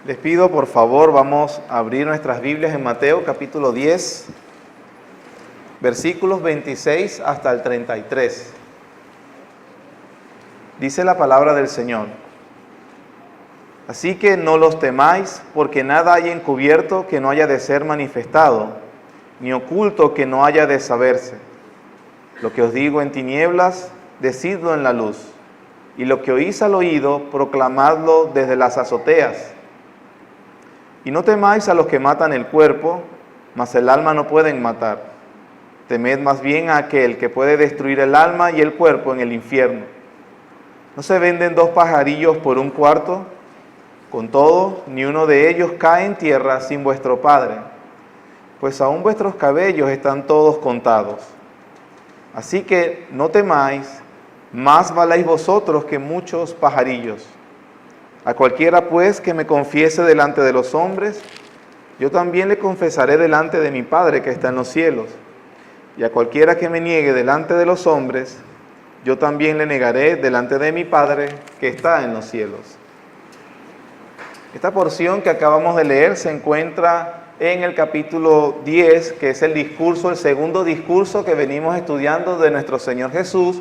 Les pido, por favor, vamos a abrir nuestras Biblias en Mateo capítulo 10, versículos 26 hasta el 33. Dice la palabra del Señor: Así que no los temáis, porque nada hay encubierto que no haya de ser manifestado, ni oculto que no haya de saberse. Lo que os digo en tinieblas, decidlo en la luz, y lo que oís al oído, proclamadlo desde las azoteas. Y no temáis a los que matan el cuerpo, mas el alma no pueden matar. Temed más bien a aquel que puede destruir el alma y el cuerpo en el infierno. ¿No se venden 2 pajarillos por un cuarto? Con todo, ni uno de ellos cae en tierra sin vuestro Padre, pues aún vuestros cabellos están todos contados. Así que no temáis, más valéis vosotros que muchos pajarillos. A cualquiera pues que me confiese delante de los hombres, yo también le confesaré delante de mi Padre que está en los cielos. Y a cualquiera que me niegue delante de los hombres, yo también le negaré delante de mi Padre que está en los cielos. Esta porción que acabamos de leer se encuentra en el capítulo 10, que es el segundo discurso que venimos estudiando de nuestro Señor Jesús,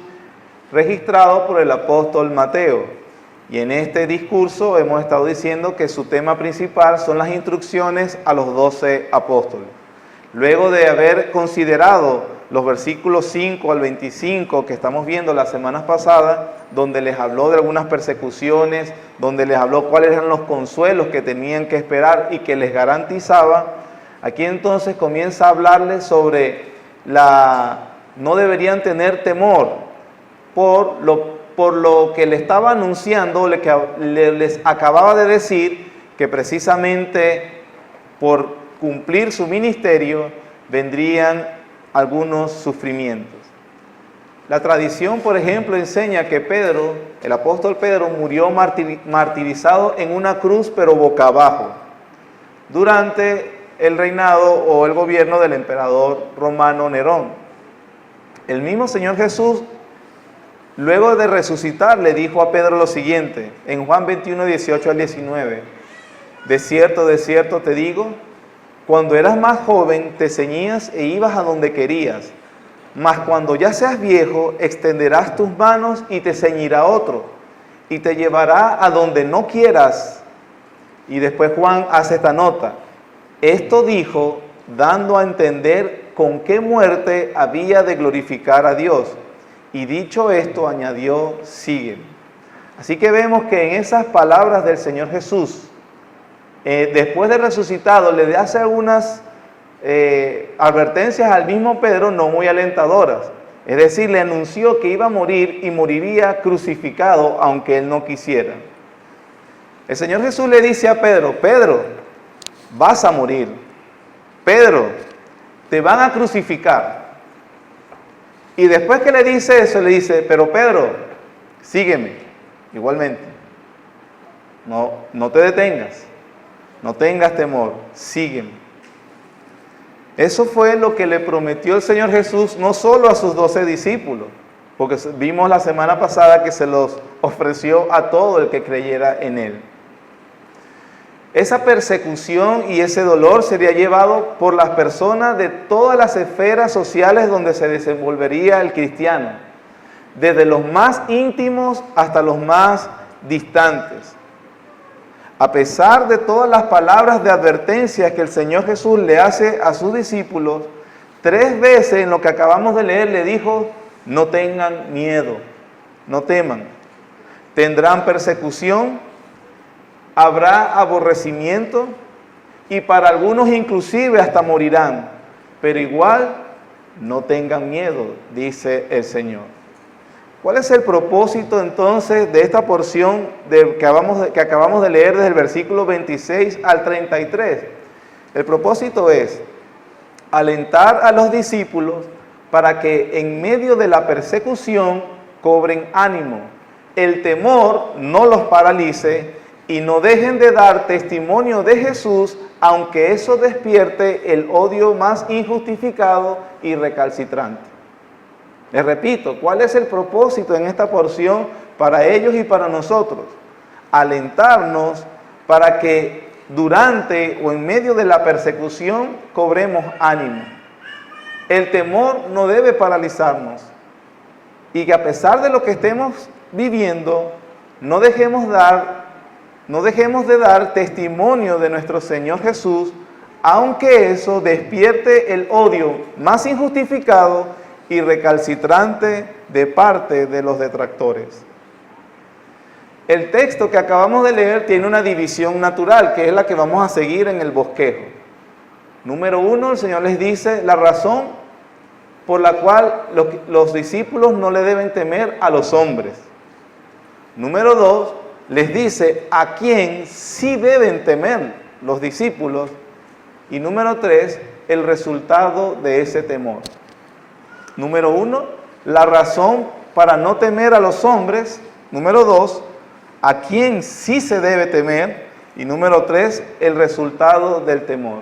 registrado por el apóstol Mateo. Y en este discurso hemos estado diciendo que su tema principal son las instrucciones a los 12 apóstoles. Luego de haber considerado los versículos 5 al 25 que estamos viendo las semanas pasadas, donde les habló de algunas persecuciones, donde les habló cuáles eran los consuelos que tenían que esperar y que les garantizaba, aquí entonces comienza a hablarles sobre no deberían tener temor por lo que le estaba anunciando, les acababa de decir que precisamente por cumplir su ministerio vendrían algunos sufrimientos. La tradición, por ejemplo, enseña que Pedro, el apóstol Pedro, murió martirizado en una cruz, pero boca abajo, durante el reinado o el gobierno del emperador romano Nerón. El mismo Señor Jesús, luego de resucitar, le dijo a Pedro lo siguiente, en Juan 21, 18 al 19. De cierto te digo, cuando eras más joven te ceñías e ibas a donde querías, mas cuando ya seas viejo extenderás tus manos y te ceñirá otro, y te llevará a donde no quieras. Y después Juan hace esta nota: esto dijo, dando a entender con qué muerte había de glorificar a Dios. Y dicho esto, añadió, sígueme. Así que vemos que en esas palabras del Señor Jesús, después de resucitado, le hace algunas advertencias al mismo Pedro, no muy alentadoras. Es decir, le anunció que iba a morir y moriría crucificado, aunque él no quisiera. El Señor Jesús le dice a Pedro: Pedro, vas a morir. Pedro, te van a crucificar. Y después que le dice eso, le dice: pero Pedro, sígueme, igualmente. No te detengas, no tengas temor, sígueme. Eso fue lo que le prometió el Señor Jesús, no solo a sus 12 discípulos, porque vimos la semana pasada que se los ofreció a todo el que creyera en Él. Esa persecución y ese dolor sería llevado por las personas de todas las esferas sociales donde se desenvolvería el cristiano, desde los más íntimos hasta los más distantes. A pesar de todas las palabras de advertencia que el Señor Jesús le hace a sus discípulos, 3 veces en lo que acabamos de leer le dijo: no tengan miedo, no teman. Tendrán persecución, habrá aborrecimiento y para algunos inclusive hasta morirán, pero igual no tengan miedo, dice el Señor. ¿Cuál es el propósito entonces de esta porción que acabamos de leer desde el versículo 26 al 33? El propósito es alentar a los discípulos para que en medio de la persecución cobren ánimo, el temor no los paralice y no dejen de dar testimonio de Jesús, aunque eso despierte el odio más injustificado y recalcitrante. Les repito, ¿cuál es el propósito en esta porción para ellos y para nosotros? Alentarnos para que durante o en medio de la persecución, cobremos ánimo. El temor no debe paralizarnos y que a pesar de lo que estemos viviendo, no dejemos de dar testimonio de nuestro Señor Jesús, aunque eso despierte el odio más injustificado y recalcitrante de parte de los detractores. El texto que acabamos de leer tiene una división natural, que es la que vamos a seguir en el bosquejo. Número 1, el Señor les dice la razón por la cual los discípulos no le deben temer a los hombres. Número 2, les dice a quién sí deben temer los discípulos. Y número 3, el resultado de ese temor. Número 1, la razón para no temer a los hombres. Número 2, a quién sí se debe temer. Y número 3, el resultado del temor.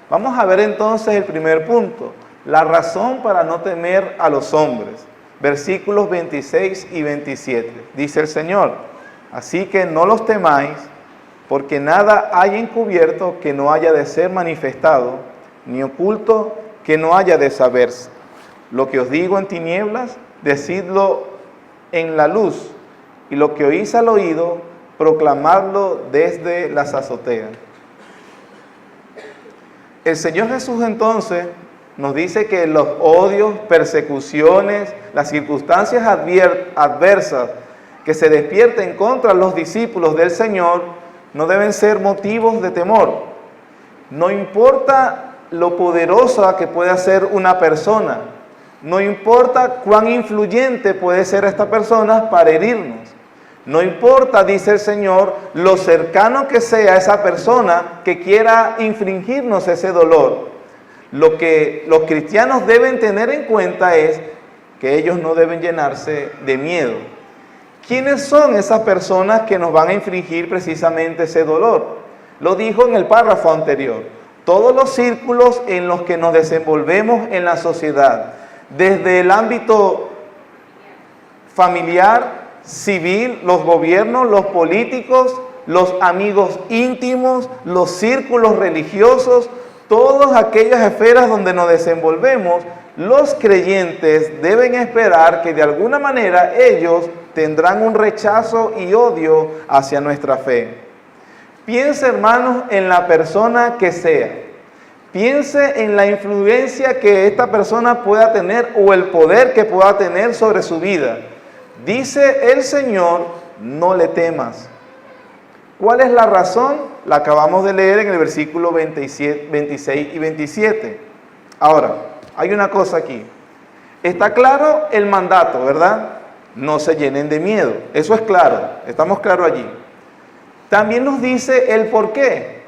Vamos a ver entonces el primer punto, la razón para no temer a los hombres. Versículos 26 y 27. Dice el Señor: así que no los temáis, porque nada hay encubierto que no haya de ser manifestado, ni oculto que no haya de saberse. Lo que os digo en tinieblas, decidlo en la luz, y lo que oís al oído, proclamadlo desde las azoteas. El Señor Jesús entonces nos dice que los odios, persecuciones, las circunstancias adversas que se despierten contra los discípulos del Señor no deben ser motivos de temor. No importa lo poderosa que pueda ser una persona, no importa cuán influyente puede ser esta persona para herirnos. No importa, dice el Señor, lo cercano que sea esa persona que quiera infligirnos ese dolor. Lo que los cristianos deben tener en cuenta es que ellos no deben llenarse de miedo. ¿Quiénes son esas personas que nos van a infligir precisamente ese dolor? Lo dijo en el párrafo anterior. Todos los círculos en los que nos desenvolvemos en la sociedad, desde el ámbito familiar, civil, los gobiernos, los políticos, los amigos íntimos, los círculos religiosos, todas aquellas esferas donde nos desenvolvemos, los creyentes deben esperar que de alguna manera ellos tendrán un rechazo y odio hacia nuestra fe. Piense, hermanos, en la persona que sea. Piense en la influencia que esta persona pueda tener o el poder que pueda tener sobre su vida. Dice el Señor, no le temas. ¿Cuál es la razón? La acabamos de leer en el versículo 26 y 27. Ahora, hay una cosa aquí. Está claro el mandato, ¿verdad? No se llenen de miedo. Eso es claro. Estamos claros allí. También nos dice el por qué.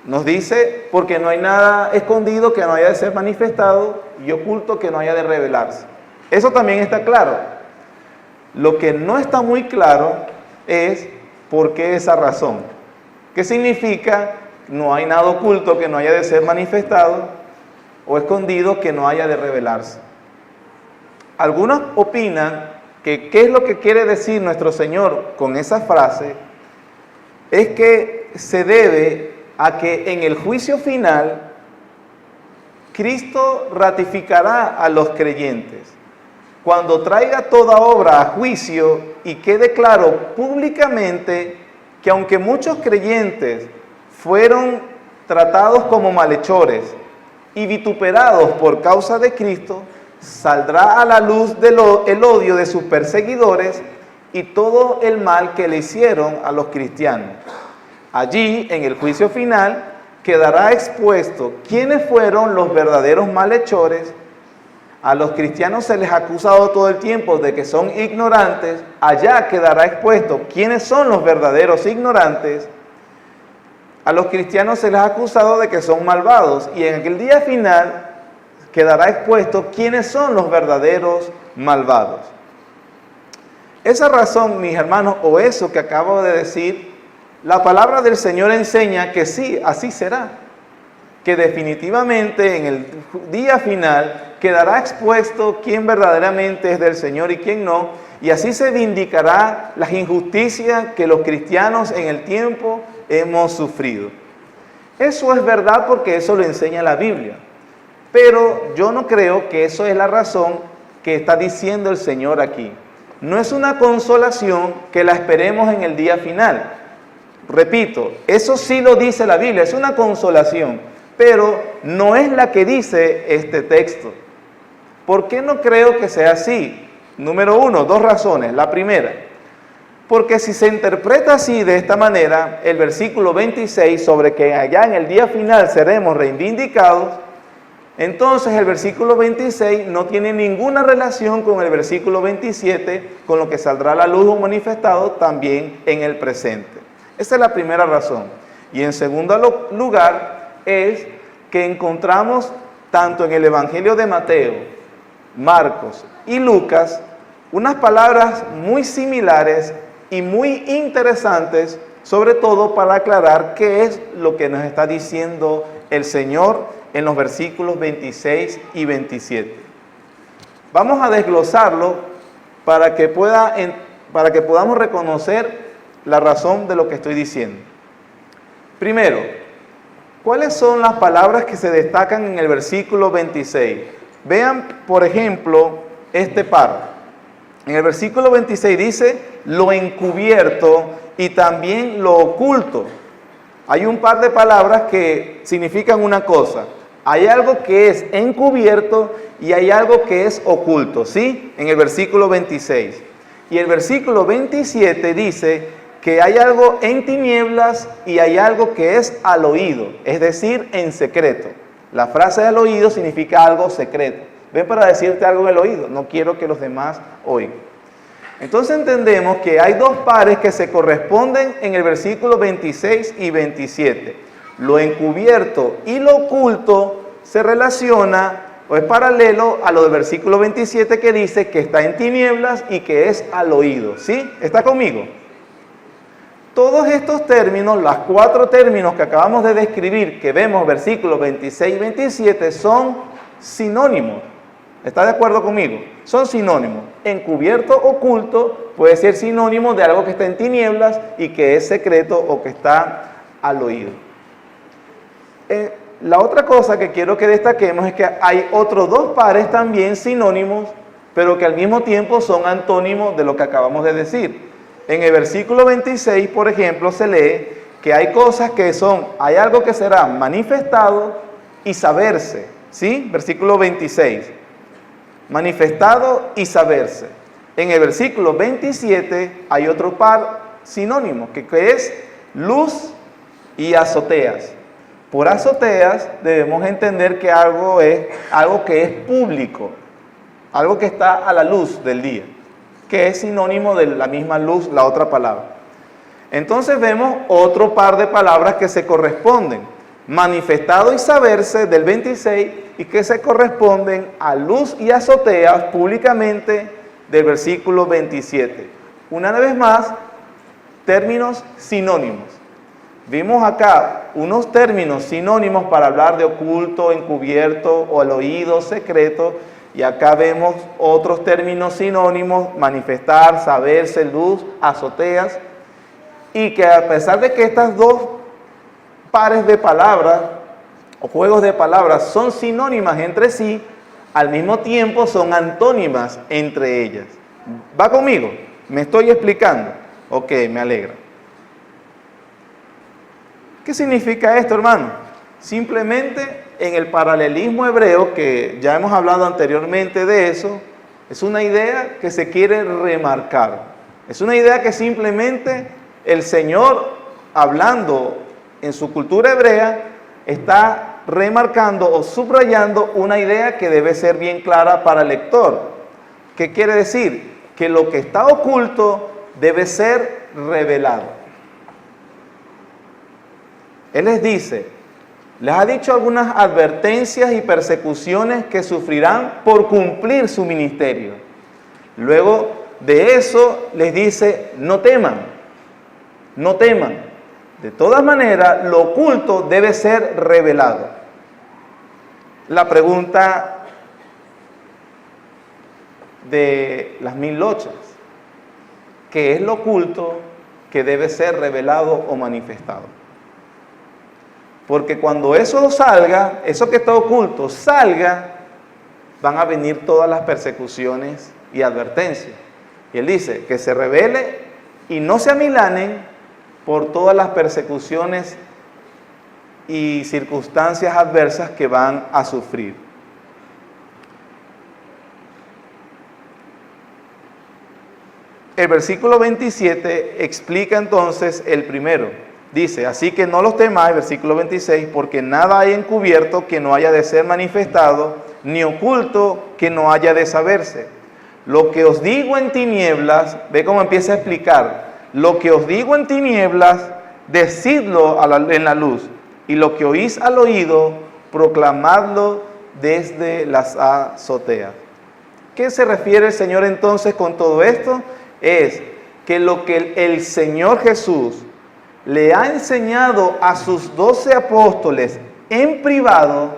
Nos dice porque no hay nada escondido que no haya de ser manifestado y oculto que no haya de revelarse. Eso también está claro. Lo que no está muy claro es por qué esa razón. ¿Qué significa? No hay nada oculto que no haya de ser manifestado o escondido que no haya de revelarse. Algunos opinan que qué es lo que quiere decir nuestro Señor con esa frase, es que se debe a que en el juicio final Cristo ratificará a los creyentes. Cuando traiga toda obra a juicio y quede claro públicamente que aunque muchos creyentes fueron tratados como malhechores y vituperados por causa de Cristo, saldrá a la luz el odio de sus perseguidores y todo el mal que le hicieron a los cristianos. Allí, en el juicio final, quedará expuesto quiénes fueron los verdaderos malhechores. A los cristianos se les ha acusado todo el tiempo de que son ignorantes. Allá quedará expuesto quiénes son los verdaderos ignorantes. A los cristianos se les ha acusado de que son malvados. Y en aquel día final quedará expuesto quiénes son los verdaderos malvados. Esa razón, mis hermanos, o eso que acabo de decir, la palabra del Señor enseña que sí, así será. Que definitivamente en el día final quedará expuesto quién verdaderamente es del Señor y quién no, y así se vindicará las injusticias que los cristianos en el tiempo hemos sufrido. Eso es verdad porque eso lo enseña la Biblia. Pero yo no creo que eso es la razón que está diciendo el Señor aquí. No es una consolación que la esperemos en el día final. Repito, eso sí lo dice la Biblia, es una consolación, pero no es la que dice este texto. ¿Por qué no creo que sea así? Número uno, dos razones. La primera, porque si se interpreta así, de esta manera, el versículo 26, sobre que allá en el día final seremos reivindicados, entonces el versículo 26 no tiene ninguna relación con el versículo 27, con lo que saldrá a la luz o manifestado también en el presente. Esa es la primera razón. Y en segundo lugar, es que encontramos tanto en el Evangelio de Mateo, Marcos y Lucas, unas palabras muy similares y muy interesantes, sobre todo para aclarar qué es lo que nos está diciendo el Señor en los versículos 26 y 27. Vamos a desglosarlo para que podamos reconocer la razón de lo que estoy diciendo. Primero, ¿cuáles son las palabras que se destacan en el versículo 26? Vean, por ejemplo, este par. En el versículo 26 dice lo encubierto y también lo oculto. Hay un par de palabras que significan una cosa. Hay algo que es encubierto y hay algo que es oculto, ¿sí? En el versículo 26. Y el versículo 27 dice que hay algo en tinieblas y hay algo que es al oído, es decir, en secreto. La frase al oído significa algo secreto. Ven para decirte algo en el oído, no quiero que los demás oigan. Entonces entendemos que hay dos pares que se corresponden en el versículo 26 y 27. Lo encubierto y lo oculto se relaciona o es paralelo a lo del versículo 27 que dice que está en tinieblas y que es al oído. ¿Sí? ¿Está conmigo? Todos estos términos, los cuatro términos que acabamos de describir, que vemos versículos 26 y 27, son sinónimos. ¿Está de acuerdo conmigo? Son sinónimos. Encubierto, oculto, puede ser sinónimo de algo que está en tinieblas y que es secreto o que está al oído. La otra cosa que quiero que destaquemos es que hay otros dos pares también sinónimos, pero que al mismo tiempo son antónimos de lo que acabamos de decir. En el versículo 26, por ejemplo, se lee que hay cosas que hay algo que será manifestado y saberse, ¿sí? Versículo 26, manifestado y saberse. En el versículo 27 hay otro par sinónimo, que es luz y azoteas. Por azoteas debemos entender que algo que es público, algo que está a la luz del día, que es sinónimo de la misma luz, la otra palabra. Entonces vemos otro par de palabras que se corresponden, manifestado y saberse del 26, y que se corresponden a luz y azoteas públicamente del versículo 27. Una vez más, términos sinónimos. Vimos acá unos términos sinónimos para hablar de oculto, encubierto o al oído, secreto. Y acá vemos otros términos sinónimos, manifestar, saberse, luz, azoteas. Y que a pesar de que estas dos pares de palabras o juegos de palabras son sinónimas entre sí, al mismo tiempo son antónimas entre ellas. ¿Va conmigo? ¿Me estoy explicando? Ok, me alegra. ¿Qué significa esto, hermano? Simplemente en el paralelismo hebreo, que ya hemos hablado anteriormente de eso, es una idea que se quiere remarcar. Es una idea que simplemente el Señor, hablando en su cultura hebrea, está remarcando o subrayando una idea que debe ser bien clara para el lector. ¿Qué quiere decir? Que lo que está oculto debe ser revelado. Él les dice, les ha dicho algunas advertencias y persecuciones que sufrirán por cumplir su ministerio. Luego de eso les dice, no teman, no teman. De todas maneras, lo oculto debe ser revelado. La pregunta de las 1000 lochas, ¿qué es lo oculto que debe ser revelado o manifestado? Porque cuando eso salga, eso que está oculto salga, van a venir todas las persecuciones y advertencias. Y él dice que se revele y no se amilanen por todas las persecuciones y circunstancias adversas que van a sufrir. El versículo 27 explica entonces el primero. Dice, así que no los temáis, versículo 26, porque nada hay encubierto que no haya de ser manifestado, ni oculto que no haya de saberse. Lo que os digo en tinieblas, ve cómo empieza a explicar, lo que os digo en tinieblas, decidlo en la luz, y lo que oís al oído, proclamadlo desde las azoteas. ¿Qué se refiere el Señor entonces con todo esto? Es que lo que el Señor Jesús le ha enseñado a sus 12 apóstoles en privado,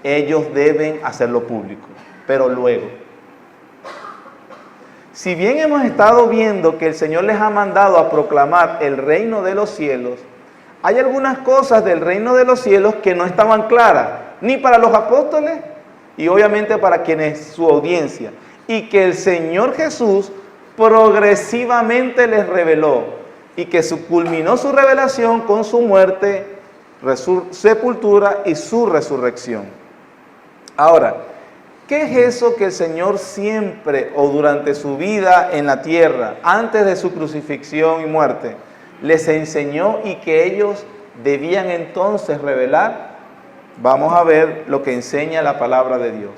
ellos deben hacerlo público, pero luego. Si bien hemos estado viendo que el Señor les ha mandado a proclamar el reino de los cielos, hay algunas cosas del reino de los cielos que no estaban claras, ni para los apóstoles y obviamente para quienes su audiencia, y que el Señor Jesús progresivamente les reveló, y que culminó su revelación con su muerte, sepultura y su resurrección. Ahora, ¿qué es eso que el Señor siempre o durante su vida en la tierra, antes de su crucifixión y muerte, les enseñó y que ellos debían entonces revelar? Vamos a ver lo que enseña la palabra de Dios.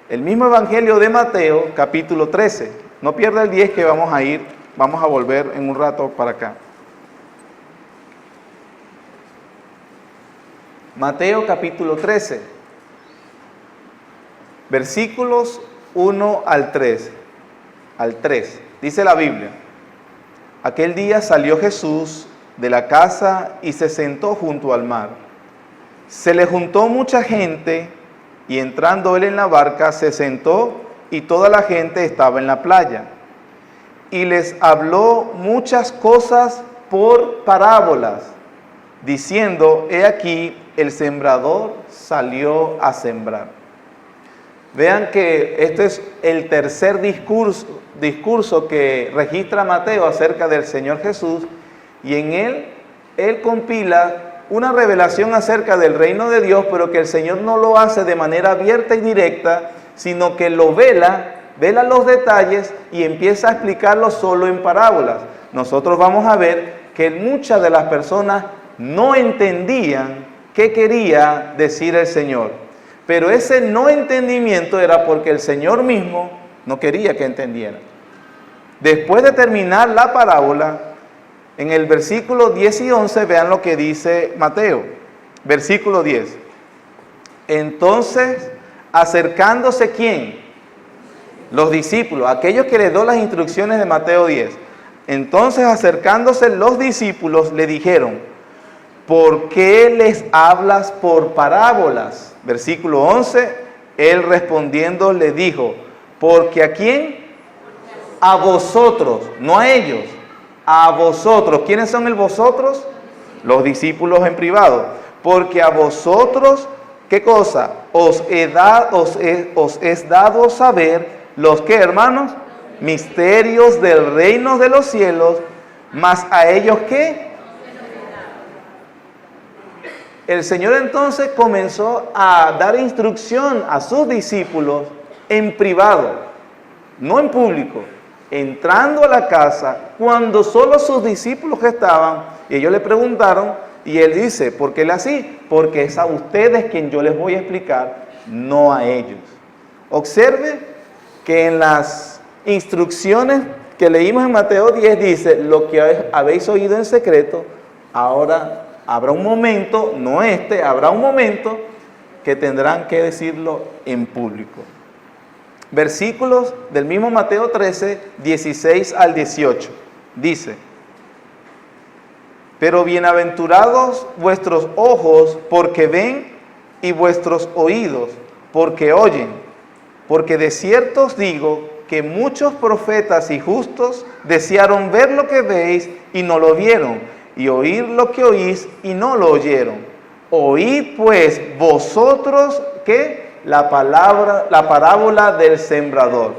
El mismo Evangelio de Mateo, capítulo 13. No pierda el 10 que vamos a volver en un rato para acá. Mateo capítulo 13, versículos 1 al 3. Dice la Biblia: aquel día salió Jesús de la casa y se sentó junto al mar. Se le juntó mucha gente y entrando él en la barca se sentó y toda la gente estaba en la playa. Y les habló muchas cosas por parábolas, diciendo, he aquí, el sembrador salió a sembrar. Vean que este es el tercer discurso que registra Mateo acerca del Señor Jesús, y en él compila una revelación acerca del reino de Dios, pero que el Señor no lo hace de manera abierta y directa, sino que lo vela los detalles y empieza a explicarlo solo en parábolas. Nosotros vamos a ver que muchas de las personas no entendían qué quería decir el Señor, pero ese no entendimiento era porque el Señor mismo no quería que entendieran. Después de terminar la parábola, en el versículo 10 y 11, vean lo que dice Mateo. Versículo 10. Entonces, acercándose, ¿quién? Los discípulos, aquellos que les dio las instrucciones de Mateo 10. Entonces, acercándose los discípulos, le dijeron, ¿por qué les hablas por parábolas? Versículo 11, él respondiendo le dijo, porque ¿a quién? A vosotros, no a ellos, a vosotros. ¿Quiénes son el vosotros? Los discípulos en privado. Porque a vosotros, ¿qué cosa? Os es dado saber los que, hermanos, misterios del reino de los cielos, mas a ellos, ¿qué? El Señor entonces comenzó a dar instrucción a sus discípulos en privado, no en público, entrando a la casa cuando solo sus discípulos estaban, y ellos le preguntaron, y él dice, ¿por qué él así? Porque es a ustedes quien yo les voy a explicar, no a ellos. Observe que en las instrucciones que leímos en Mateo 10 dice, lo que habéis oído en secreto, ahora habrá un momento, no habrá un momento que tendrán que decirlo en público. Versículos del mismo Mateo 13, 16 al 18, dice, pero bienaventurados vuestros ojos porque ven y vuestros oídos porque oyen, porque de cierto os digo que muchos profetas y justos desearon ver lo que veis y no lo vieron, y oír lo que oís y no lo oyeron. Oíd pues vosotros, ¿qué? La parábola del sembrador.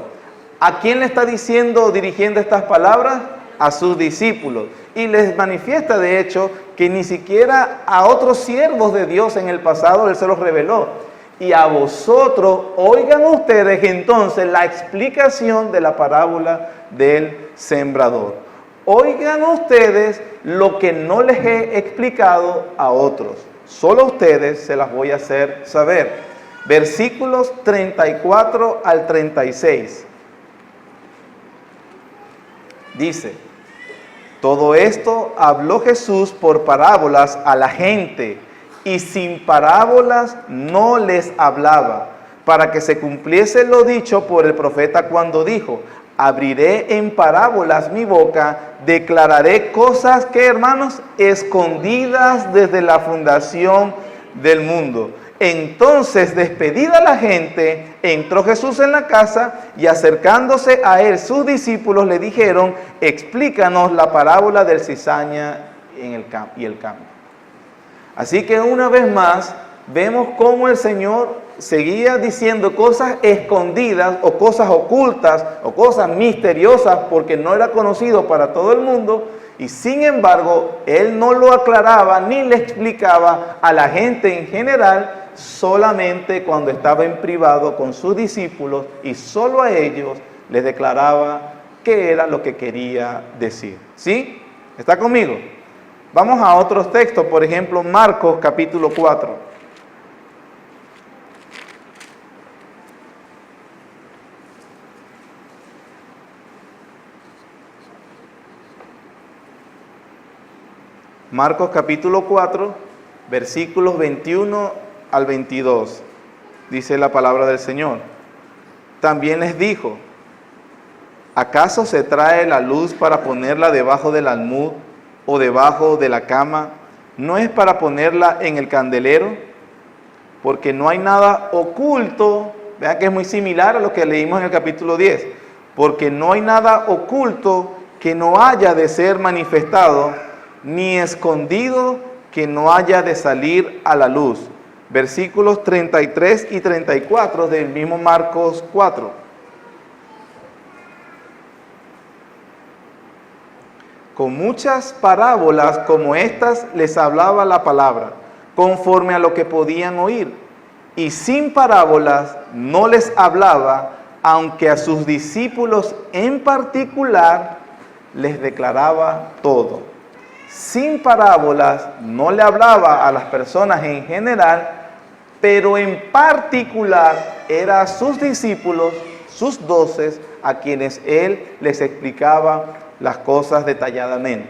¿A quién le está diciendo, dirigiendo estas palabras? A sus discípulos. Y les manifiesta, de hecho, que ni siquiera a otros siervos de Dios en el pasado Él se los reveló. Y a vosotros, oigan ustedes entonces la explicación de la parábola del sembrador. Oigan ustedes lo que no les he explicado a otros. Solo a ustedes se las voy a hacer saber. Versículos 34 al 36. Dice: todo esto habló Jesús por parábolas a la gente, y sin parábolas no les hablaba, para que se cumpliese lo dicho por el profeta cuando dijo: abriré en parábolas mi boca, declararé cosas que, hermanos, escondidas desde la fundación del mundo. Entonces, despedida la gente, entró Jesús en la casa, y acercándose a él sus discípulos le dijeron: explícanos la parábola del cizaña y el campo. Así que una vez más vemos cómo el Señor seguía diciendo cosas escondidas o cosas ocultas o cosas misteriosas, porque no era conocido para todo el mundo, y sin embargo Él no lo aclaraba ni le explicaba a la gente en general, solamente cuando estaba en privado con sus discípulos, y solo a ellos les declaraba qué era lo que quería decir. ¿Sí? ¿Está conmigo? Vamos a otros textos, por ejemplo, Marcos capítulo 4. Marcos capítulo 4, versículos 21 al 22. Dice la palabra del Señor. También les dijo: ¿acaso se trae la luz para ponerla debajo del almud o debajo de la cama? ¿No es para ponerla en el candelero? Porque no hay nada oculto. Vean que es muy similar a lo que leímos en el capítulo 10. Porque no hay nada oculto que no haya de ser manifestado, ni escondido que no haya de salir a la luz. Versículos 33 y 34 del mismo Marcos 4. Con muchas parábolas como estas les hablaba la palabra, conforme a lo que podían oír. Y sin parábolas no les hablaba, aunque a sus discípulos en particular les declaraba todo. Sin parábolas no le hablaba a las personas en general, pero en particular era a sus discípulos, sus 12, a quienes Él les explicaba las cosas detalladamente.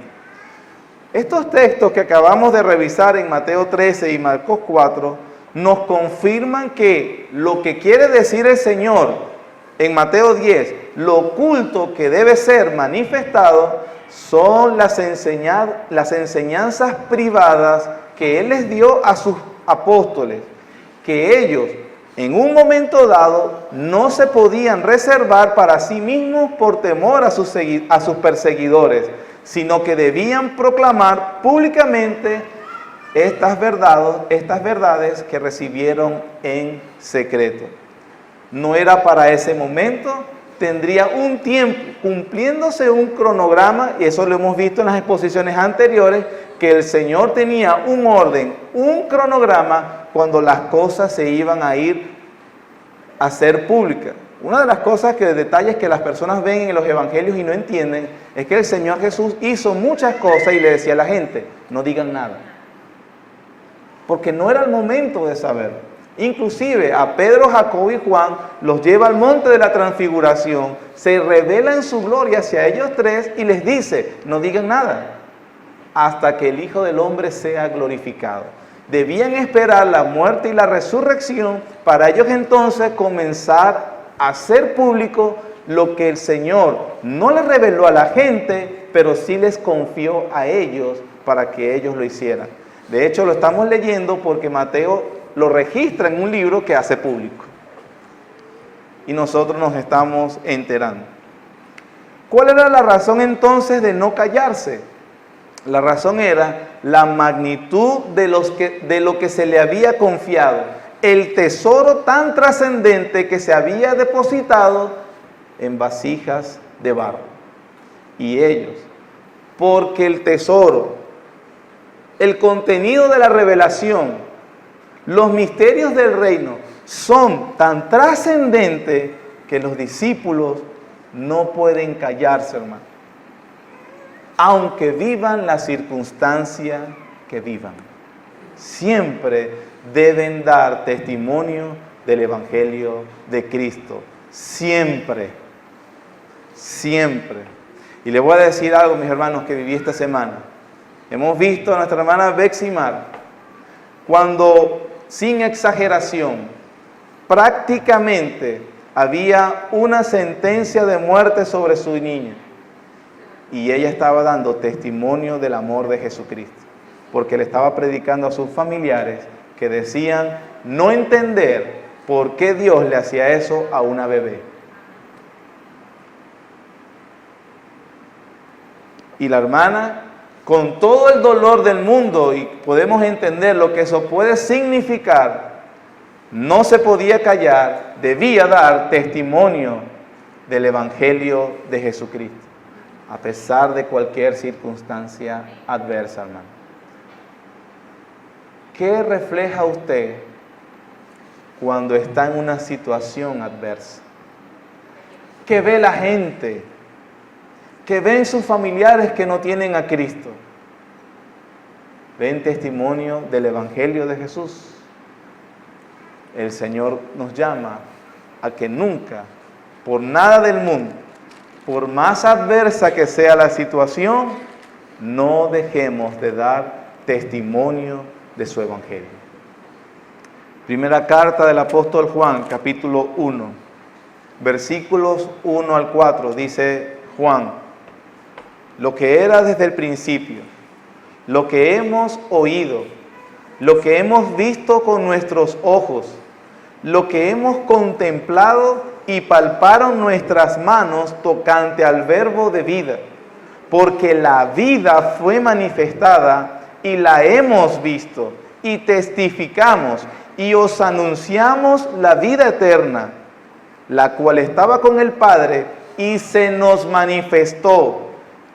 Estos textos que acabamos de revisar en Mateo 13 y Marcos 4 nos confirman que lo que quiere decir el Señor en Mateo 10, lo oculto que debe ser manifestado, son las enseñanzas privadas que Él les dio a sus apóstoles, que ellos en un momento dado no se podían reservar para sí mismos por temor a sus perseguidores, sino que debían proclamar públicamente estas verdades que recibieron en secreto. No era para ese momento, tendría un tiempo, cumpliéndose un cronograma, y eso lo hemos visto en las exposiciones anteriores, que el Señor tenía un orden, un cronograma, cuando las cosas se iban a ir a ser públicas. Una de las detalles que las personas ven en los evangelios y no entienden, es que el Señor Jesús hizo muchas cosas y le decía a la gente: no digan nada, porque no era el momento de saber. Inclusive a Pedro, Jacobo y Juan los lleva al monte de la transfiguración, se revela en su gloria hacia ellos tres y les dice: no digan nada hasta que el Hijo del Hombre sea glorificado. Debían esperar la muerte y la resurrección para ellos entonces comenzar a hacer público lo que el Señor no les reveló a la gente, pero sí les confió a ellos para que ellos lo hicieran. De hecho, lo estamos leyendo porque Mateo lo registra en un libro que hace público. Y nosotros nos estamos enterando. ¿Cuál era la razón entonces de no callarse? La razón era la magnitud de lo que se le había confiado, el tesoro tan trascendente que se había depositado en vasijas de barro. Y ellos, porque el tesoro, el contenido de la revelación, los misterios del reino son tan trascendentes que los discípulos no pueden callarse, hermano. Aunque vivan la circunstancia que vivan, siempre deben dar testimonio del Evangelio de Cristo. Siempre, siempre. Y les voy a decir algo, mis hermanos, que viví esta semana. Hemos visto a nuestra hermana Beximar, cuando, sin exageración, prácticamente había una sentencia de muerte sobre su niña. Y ella estaba dando testimonio del amor de Jesucristo, porque le estaba predicando a sus familiares que decían no entender por qué Dios le hacía eso a una bebé. Y la hermana, con todo el dolor del mundo, y podemos entender lo que eso puede significar, no se podía callar, debía dar testimonio del Evangelio de Jesucristo, a pesar de cualquier circunstancia adversa, hermano. ¿Qué refleja usted cuando está en una situación adversa? ¿Qué ve la gente? ¿Qué ven sus familiares que no tienen a Cristo? ¿Ven testimonio del Evangelio de Jesús? El Señor nos llama a que nunca, por nada del mundo, por más adversa que sea la situación, no dejemos de dar testimonio de su Evangelio. Primera carta del apóstol Juan, capítulo 1, versículos 1 al 4, dice Juan: lo que era desde el principio, lo que hemos oído, lo que hemos visto con nuestros ojos, lo que hemos contemplado y palparon nuestras manos tocante al verbo de vida, porque la vida fue manifestada y la hemos visto y testificamos y os anunciamos la vida eterna, la cual estaba con el Padre y se nos manifestó.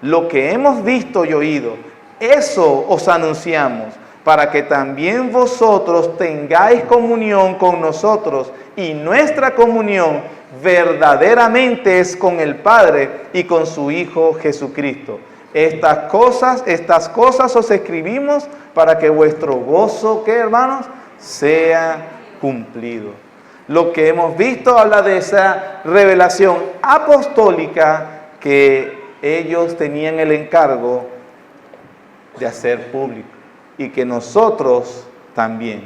Lo que hemos visto y oído, eso os anunciamos, para que también vosotros tengáis comunión con nosotros, y nuestra comunión verdaderamente es con el Padre y con su Hijo Jesucristo. Estas cosas os escribimos para que vuestro gozo, ¿qué, hermanos?, sea cumplido. Lo que hemos visto habla de esa revelación apostólica que ellos tenían el encargo de hacer público, y que nosotros también.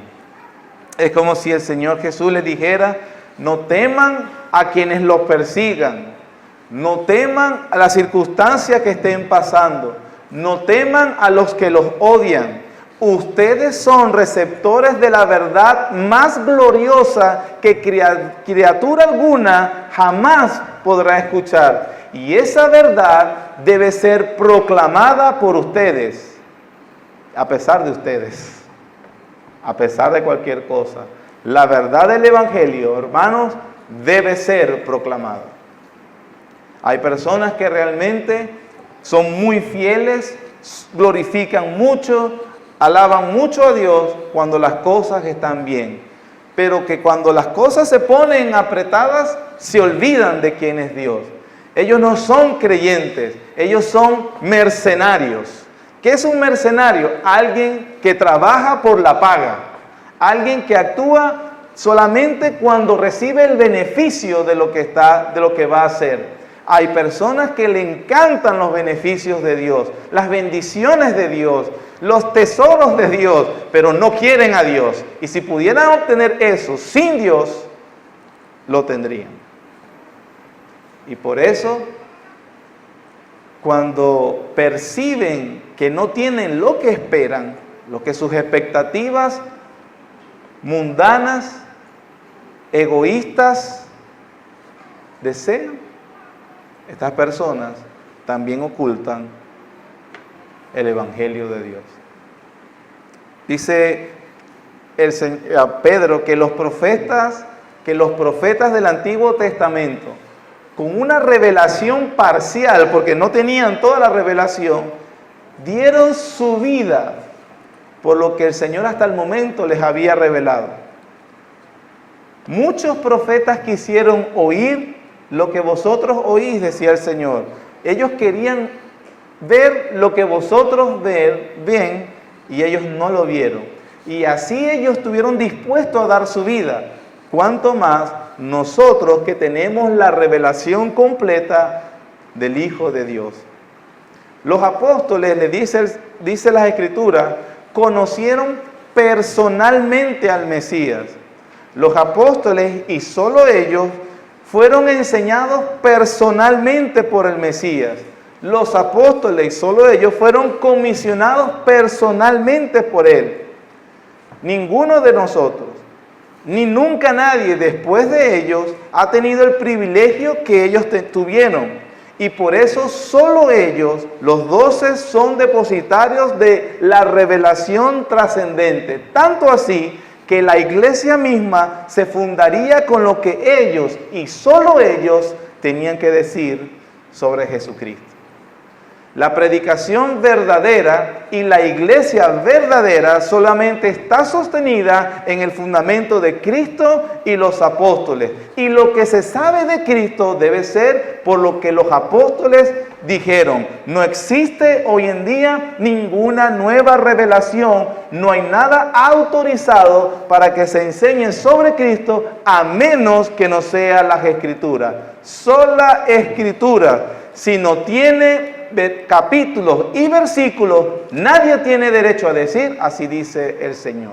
Es como si el Señor Jesús les dijera: no teman a quienes los persigan, no teman a las circunstancias que estén pasando, no teman a los que los odian. Ustedes son receptores de la verdad más gloriosa que criatura alguna jamás podrá escuchar. Y esa verdad debe ser proclamada por ustedes, a pesar de ustedes, a pesar de cualquier cosa. La verdad del Evangelio, hermanos, debe ser proclamada. Hay personas que realmente son muy fieles, glorifican mucho, alaban mucho a Dios cuando las cosas están bien, pero que cuando las cosas se ponen apretadas, se olvidan de quién es Dios. Ellos no son creyentes, ellos son mercenarios. ¿Qué es un mercenario? Alguien que trabaja por la paga, alguien que actúa solamente cuando recibe el beneficio de lo que va a hacer. Hay personas que le encantan los beneficios de Dios, las bendiciones de Dios, los tesoros de Dios, pero no quieren a Dios. Y si pudieran obtener eso sin Dios, lo tendrían. Y por eso, cuando perciben que no tienen lo que esperan, lo que sus expectativas mundanas, egoístas desean, estas personas también ocultan el Evangelio de Dios. Dice a Pedro que los profetas del Antiguo Testamento, con una revelación parcial, porque no tenían toda la revelación, dieron su vida por lo que el Señor hasta el momento les había revelado. Muchos profetas quisieron oír lo que vosotros oís, decía el Señor. Ellos querían ver lo que vosotros ven y ellos no lo vieron. Y así ellos estuvieron dispuestos a dar su vida. Cuanto más nosotros que tenemos la revelación completa del Hijo de Dios. Los apóstoles, le dice las Escrituras, conocieron personalmente al Mesías. Los apóstoles, y solo ellos, fueron enseñados personalmente por el Mesías. Los apóstoles, y solo ellos, fueron comisionados personalmente por él. Ninguno de nosotros, ni nunca nadie después de ellos, ha tenido el privilegio que ellos tuvieron. Y por eso solo ellos, los 12, son depositarios de la revelación trascendente. Tanto así que la iglesia misma se fundaría con lo que ellos y solo ellos tenían que decir sobre Jesucristo. La predicación verdadera y la iglesia verdadera solamente está sostenida en el fundamento de Cristo y los apóstoles. Y lo que se sabe de Cristo debe ser por lo que los apóstoles dijeron. No existe hoy en día ninguna nueva revelación, no hay nada autorizado para que se enseñe sobre Cristo a menos que no sea las Escrituras. Sola Escritura, si no tiene capítulos y versículos, nadie tiene derecho a decir, así dice el Señor.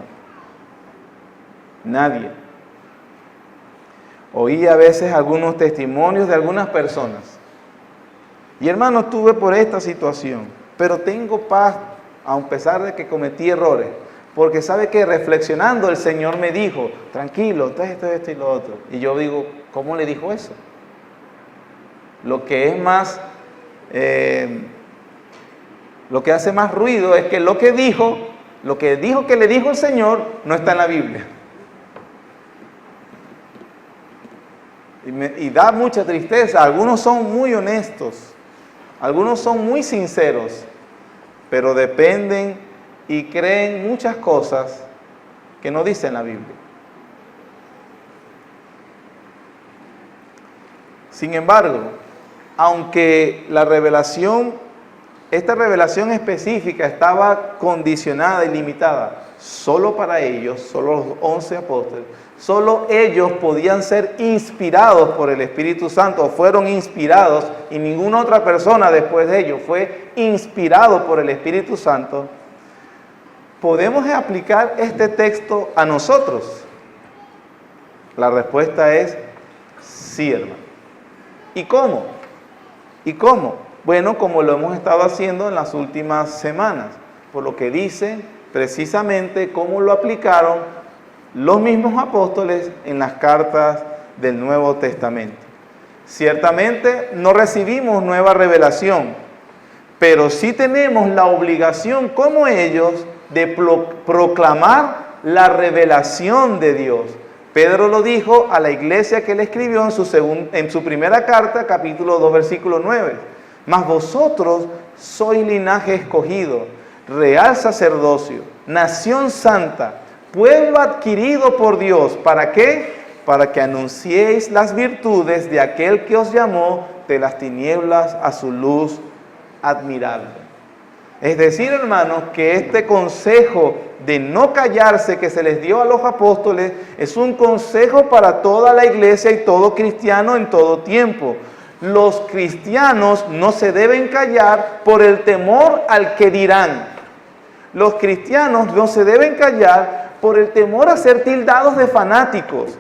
Nadie. Oí a veces algunos testimonios de algunas personas. Y hermano, estuve por esta situación, pero tengo paz a pesar de que cometí errores. Porque sabe que reflexionando el Señor me dijo, tranquilo, esto y lo otro. Y yo digo, ¿cómo le dijo eso? Lo que es más... lo que hace más ruido es que lo que dijo que le dijo el Señor no está en la Biblia. Y da mucha tristeza. Algunos son muy honestos, algunos son muy sinceros, pero dependen y creen muchas cosas que no dice la Biblia. Sin embargo, aunque esta revelación específica estaba condicionada y limitada solo para ellos, solo los 11 apóstoles, solo ellos podían ser inspirados por el Espíritu Santo, fueron inspirados, y ninguna otra persona después de ellos fue inspirado por el Espíritu Santo. ¿Podemos aplicar este texto a nosotros? La respuesta es sí, hermano. ¿Y cómo? ¿Y cómo? Bueno, como lo hemos estado haciendo en las últimas semanas, por lo que dice precisamente cómo lo aplicaron los mismos apóstoles en las cartas del Nuevo Testamento. Ciertamente no recibimos nueva revelación, pero sí tenemos la obligación como ellos de proclamar la revelación de Dios. Pedro lo dijo a la iglesia que él escribió en su primera carta, capítulo 2, versículo 9. Mas vosotros sois linaje escogido, real sacerdocio, nación santa, pueblo adquirido por Dios. ¿Para qué? Para que anunciéis las virtudes de aquel que os llamó de las tinieblas a su luz admirable. Es decir, hermanos, que este consejo de no callarse que se les dio a los apóstoles es un consejo para toda la iglesia y todo cristiano en todo tiempo. Los cristianos no se deben callar por el temor al que dirán. Los cristianos no se deben callar por el temor a ser tildados de fanáticos.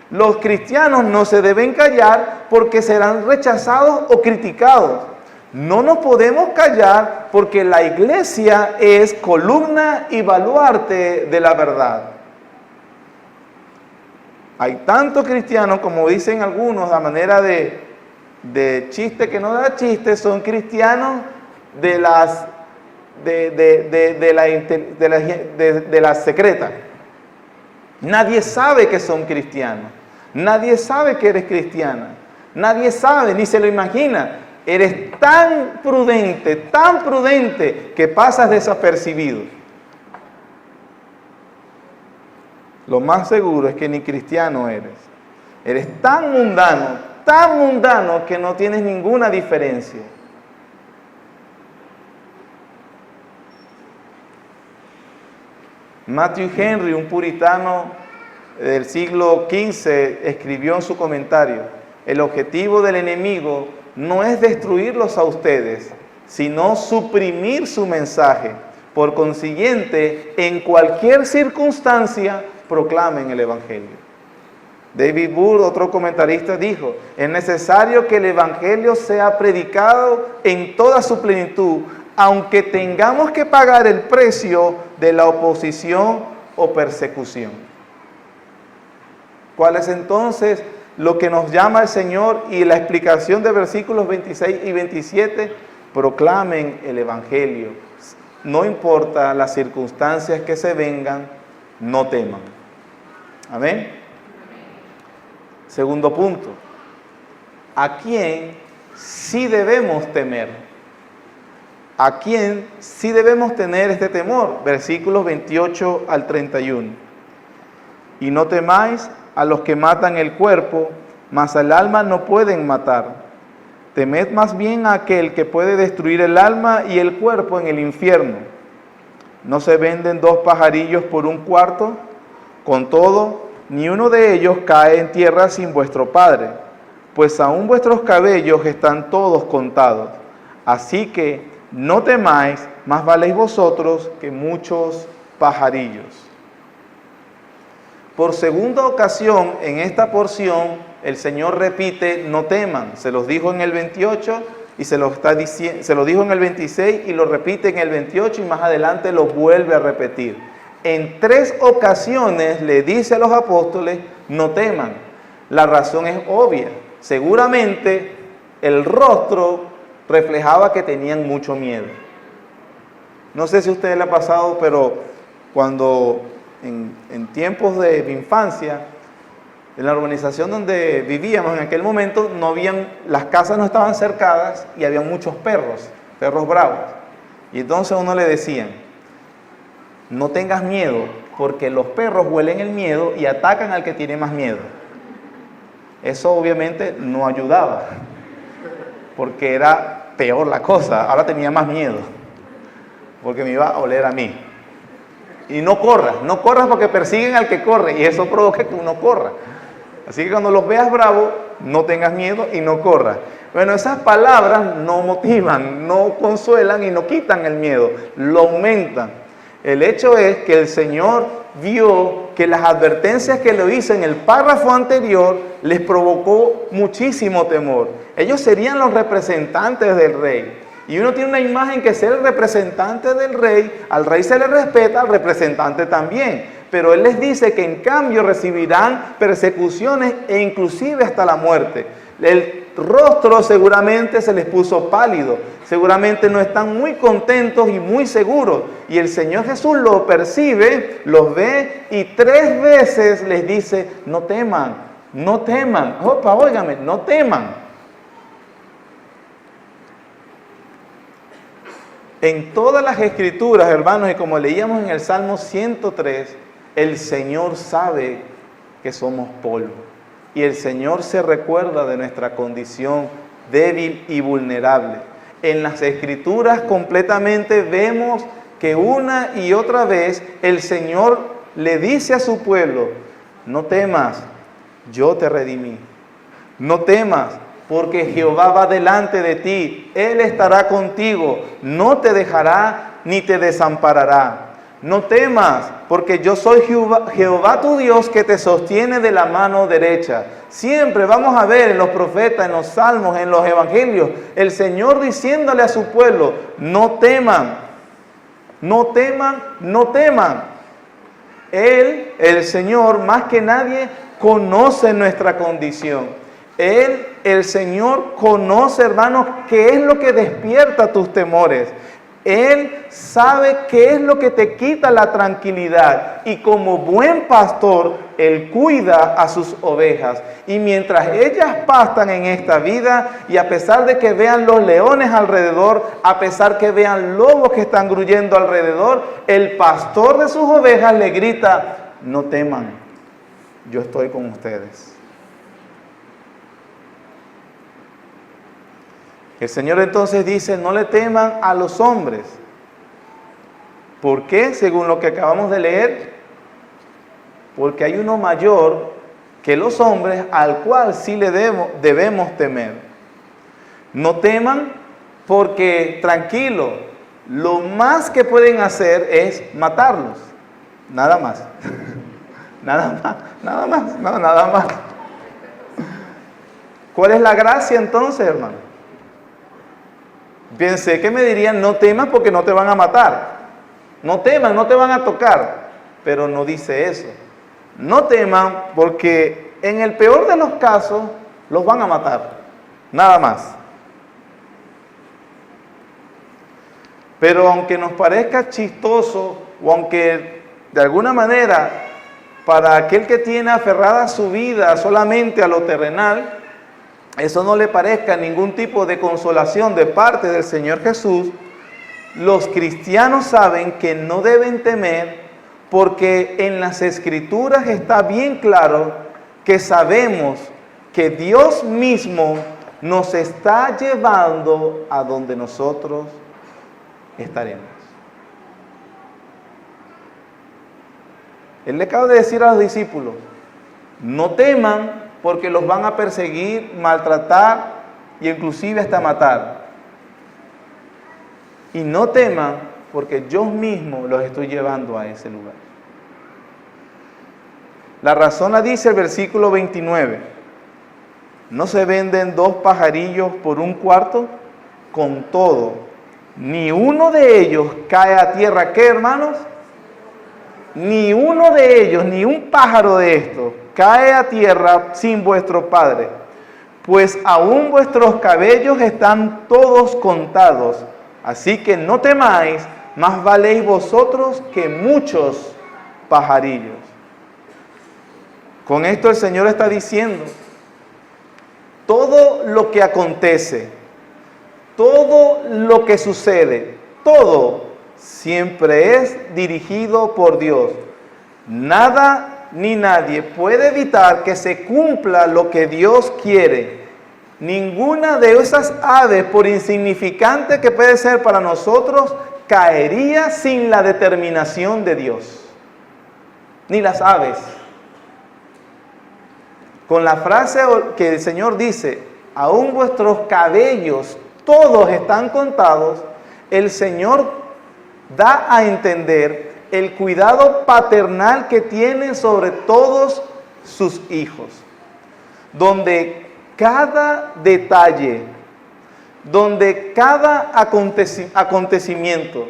Los cristianos no se deben callar porque serán rechazados o criticados. No nos podemos callar porque la iglesia es columna y baluarte de la verdad. Hay tantos cristianos, como dicen algunos, a manera de chiste que no da chiste, son cristianos de la secreta. Nadie sabe que son cristianos. Nadie sabe que eres cristiana. Nadie sabe, ni se lo imagina. Eres tan prudente que pasas desapercibido. Lo más seguro es que ni cristiano eres. Eres tan mundano que no tienes ninguna diferencia. Matthew Henry, un puritano del siglo XV, escribió en su comentario: el objetivo del enemigo no es destruirlos a ustedes, sino suprimir su mensaje. Por consiguiente, en cualquier circunstancia, proclamen el Evangelio. David Wood, otro comentarista, dijo: es necesario que el Evangelio sea predicado en toda su plenitud, aunque tengamos que pagar el precio de la oposición o persecución. ¿Cuál es entonces lo que nos llama el Señor? Y la explicación de versículos 26 y 27, proclamen el Evangelio. No importa las circunstancias que se vengan, no teman. Amén. Segundo punto, ¿a quién sí debemos temer? ¿A quién sí debemos tener este temor? Versículos 28 al 31. Y no temáis a los que matan el cuerpo, mas al alma no pueden matar. Temed más bien a aquel que puede destruir el alma y el cuerpo en el infierno. ¿No se venden 2 pajarillos por un cuarto? Con todo, ni uno de ellos cae en tierra sin vuestro Padre, pues aún vuestros cabellos están todos contados. Así que no temáis, más valéis vosotros que muchos pajarillos. Por segunda ocasión en esta porción, el Señor repite: no teman. Se los dijo en el 28 y se lo dijo en el 26 y lo repite en el 28 y más adelante lo vuelve a repetir. En 3 ocasiones le dice a los apóstoles: no teman. La razón es obvia. Seguramente el rostro reflejaba que tenían mucho miedo. No sé si a ustedes les ha pasado, pero cuando en tiempos de mi infancia, en la urbanización donde vivíamos en aquel momento, las casas no estaban cercadas y había muchos perros bravos. Y entonces a uno le decían: no tengas miedo, porque los perros huelen el miedo y atacan al que tiene más miedo. Eso obviamente no ayudaba, porque era peor la cosa. Ahora tenía más miedo, porque me iba a oler a mí. Y no corras porque persiguen al que corre, y eso provoca que uno corra. Así que cuando los veas bravos, no tengas miedo y no corras. Bueno, esas palabras no motivan, no consuelan y no quitan el miedo, lo aumentan. El hecho es que el Señor vio que las advertencias que le hizo en el párrafo anterior les provocó muchísimo temor. Ellos serían los representantes del rey. Y uno tiene una imagen que ser el representante del rey, al rey se le respeta, al representante también. Pero él les dice que en cambio recibirán persecuciones e inclusive hasta la muerte. El rostro seguramente se les puso pálido, seguramente no están muy contentos y muy seguros. Y el Señor Jesús lo percibe, los ve y 3 veces les dice: no teman, no teman. Opa, óigame, no teman. En todas las escrituras, hermanos, y como leíamos en el Salmo 103, el Señor sabe que somos polvo. Y el Señor se recuerda de nuestra condición débil y vulnerable. En las Escrituras completamente vemos que una y otra vez el Señor le dice a su pueblo: no temas, yo te redimí. No temas, porque Jehová va delante de ti. Él estará contigo, no te dejará ni te desamparará. No temas, porque yo soy Jehová tu Dios, que te sostiene de la mano derecha. Siempre vamos a ver en los profetas, en los salmos, en los evangelios, el Señor diciéndole a su pueblo: no teman, no teman, no teman. Él, el Señor, más que nadie, conoce nuestra condición. El Señor, conoce, hermanos, qué es lo que despierta tus temores. Él sabe qué es lo que te quita la tranquilidad y como buen pastor, Él cuida a sus ovejas. Y mientras ellas pastan en esta vida y a pesar de que vean los leones alrededor, a pesar que vean lobos que están gruyendo alrededor, el pastor de sus ovejas le grita, no teman, yo estoy con ustedes. El Señor entonces dice, no le teman a los hombres. ¿Por qué? Según lo que acabamos de leer, porque hay uno mayor que los hombres al cual sí le debemos temer. No teman porque, tranquilo, lo más que pueden hacer es matarlos. Nada más. Nada más. ¿Cuál es la gracia entonces, hermano? Pensé que me dirían, no temas porque no te van a matar. No teman, no te van a tocar. Pero no dice eso. No teman porque en el peor de los casos los van a matar. Nada más. Pero aunque nos parezca chistoso o aunque de alguna manera para aquel que tiene aferrada su vida solamente a lo terrenal, eso no le parezca ningún tipo de consolación de parte del Señor Jesús, los cristianos saben que no deben temer porque en las Escrituras está bien claro que sabemos que Dios mismo nos está llevando a donde nosotros estaremos. Él le acaba de decir a los discípulos, no teman porque los van a perseguir, maltratar y inclusive hasta matar. Y no teman porque yo mismo los estoy llevando a ese lugar. La razón la dice el versículo 29. ¿No se venden 2 pajarillos por un cuarto? Con todo, ni uno de ellos cae a tierra. ¿Qué, hermanos? Ni uno de ellos, ni un pájaro de estos, cae a tierra sin vuestro Padre, pues aún vuestros cabellos están todos contados. Así que no temáis, más valéis vosotros que muchos pajarillos. Con esto el Señor está diciendo, todo lo que acontece, todo lo que sucede, todo siempre es dirigido por Dios. Nada ni nadie puede evitar que se cumpla lo que Dios quiere. Ninguna de esas aves, por insignificante que puede ser para nosotros, caería sin la determinación de Dios. Ni las aves. Con la frase que el Señor dice, aún vuestros cabellos todos están contados, el Señor da a entender el cuidado paternal que tiene sobre todos sus hijos, donde cada detalle, donde cada acontecimiento,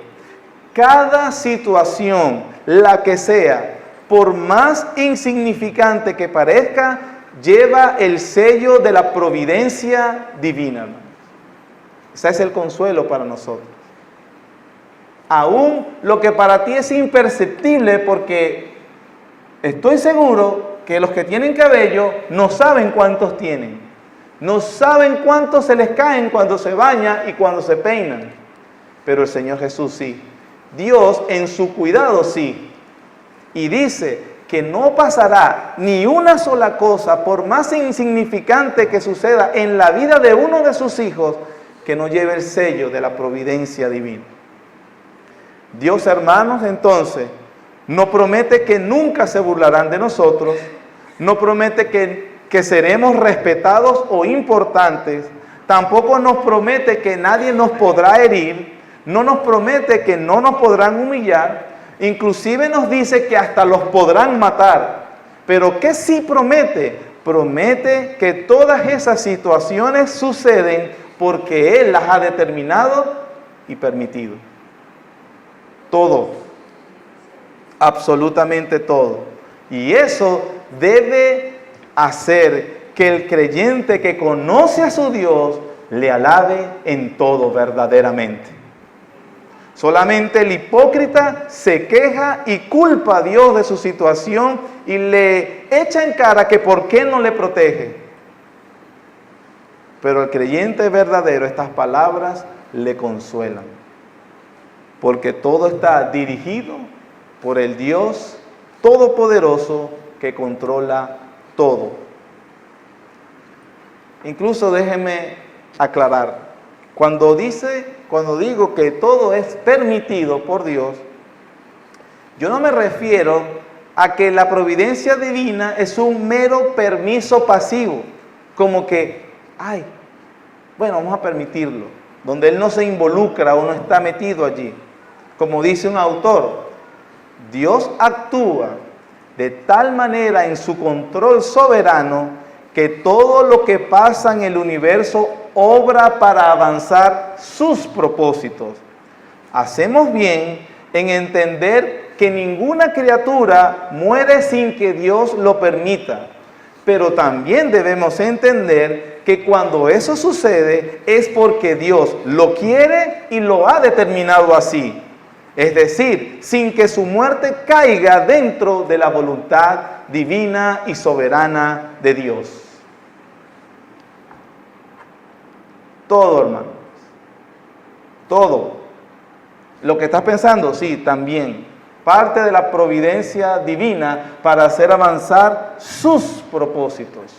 cada situación, la que sea, por más insignificante que parezca, lleva el sello de la providencia divina. Ese es el consuelo para nosotros. Aún lo que para ti es imperceptible, porque estoy seguro que los que tienen cabello no saben cuántos tienen. No saben cuántos se les caen cuando se bañan y cuando se peinan. Pero el Señor Jesús sí. Dios en su cuidado sí. Y dice que no pasará ni una sola cosa, por más insignificante que suceda en la vida de uno de sus hijos, que no lleve el sello de la providencia divina. Dios, hermanos, entonces, no promete que nunca se burlarán de nosotros, no promete que seremos respetados o importantes, tampoco nos promete que nadie nos podrá herir, no nos promete que no nos podrán humillar, inclusive nos dice que hasta los podrán matar. Pero ¿qué sí promete? Promete que todas esas situaciones suceden porque Él las ha determinado y permitido. Todo, absolutamente todo. Y eso debe hacer que el creyente que conoce a su Dios le alabe en todo verdaderamente. Solamente el hipócrita se queja y culpa a Dios de su situación y le echa en cara que por qué no le protege. Pero al creyente verdadero estas palabras le consuelan, porque todo está dirigido por el Dios Todopoderoso que controla todo. Incluso déjeme aclarar, cuando digo que todo es permitido por Dios, yo no me refiero a que la providencia divina es un mero permiso pasivo, como que, bueno, vamos a permitirlo, donde Él no se involucra o no está metido allí. Como dice un autor, Dios actúa de tal manera en su control soberano que todo lo que pasa en el universo obra para avanzar sus propósitos. Hacemos bien en entender que ninguna criatura muere sin que Dios lo permita, pero también debemos entender que cuando eso sucede es porque Dios lo quiere y lo ha determinado así. Es decir, sin que su muerte caiga dentro de la voluntad divina y soberana de Dios. Todo, hermanos. Todo. Lo que estás pensando, sí, también. Parte de la providencia divina para hacer avanzar sus propósitos.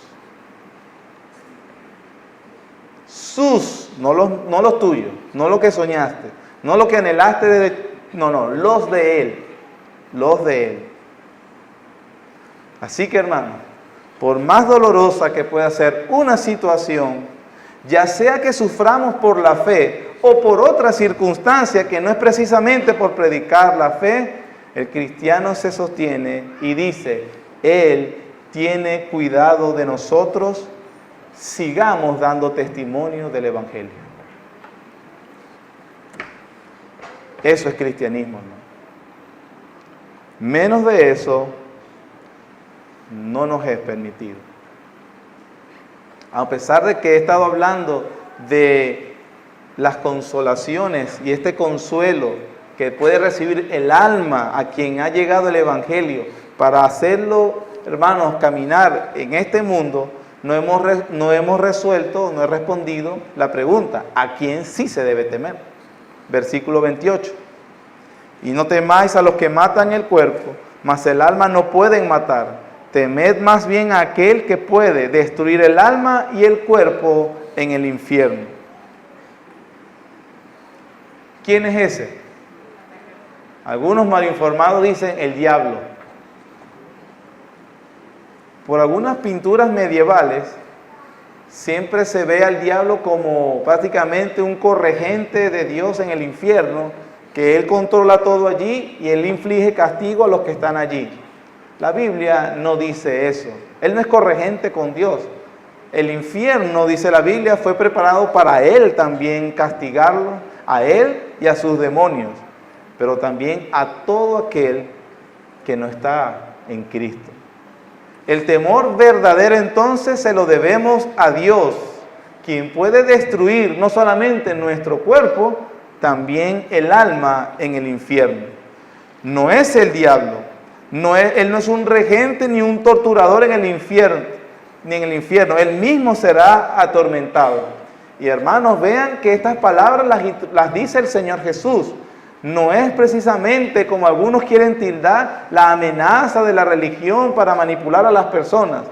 No los tuyos, no lo que soñaste, no lo que anhelaste los de Él, los de Él. Así que, hermano, por más dolorosa que pueda ser una situación, ya sea que suframos por la fe o por otra circunstancia que no es precisamente por predicar la fe, el cristiano se sostiene y dice, Él tiene cuidado de nosotros, sigamos dando testimonio del Evangelio. Eso es cristianismo, ¿no? Menos de eso no nos es permitido. A pesar de que he estado hablando de las consolaciones y este consuelo que puede recibir el alma a quien ha llegado el Evangelio para hacerlo, hermanos, caminar en este mundo, no hemos respondido la pregunta, ¿a quién sí se debe temer? Versículo 28. Y no temáis a los que matan el cuerpo, mas el alma no pueden matar. Temed más bien a aquel que puede destruir el alma y el cuerpo en el infierno. ¿Quién es ese? Algunos malinformados dicen el diablo. Por algunas pinturas medievales, siempre se ve al diablo como prácticamente un corregente de Dios en el infierno, que Él controla todo allí y Él inflige castigo a los que están allí. La Biblia no dice eso. Él no es corregente con Dios. El infierno, dice la Biblia, fue preparado para Él también castigarlo, a Él y a sus demonios, pero también a todo aquel que no está en Cristo. El temor verdadero entonces se lo debemos a Dios, quien puede destruir no solamente nuestro cuerpo, también el alma en el infierno. No es el diablo, él no es un regente ni un torturador en el infierno, él mismo será atormentado. Y hermanos, vean que estas palabras las dice el Señor Jesús. No es precisamente, como algunos quieren tildar, la amenaza de la religión para manipular a las personas.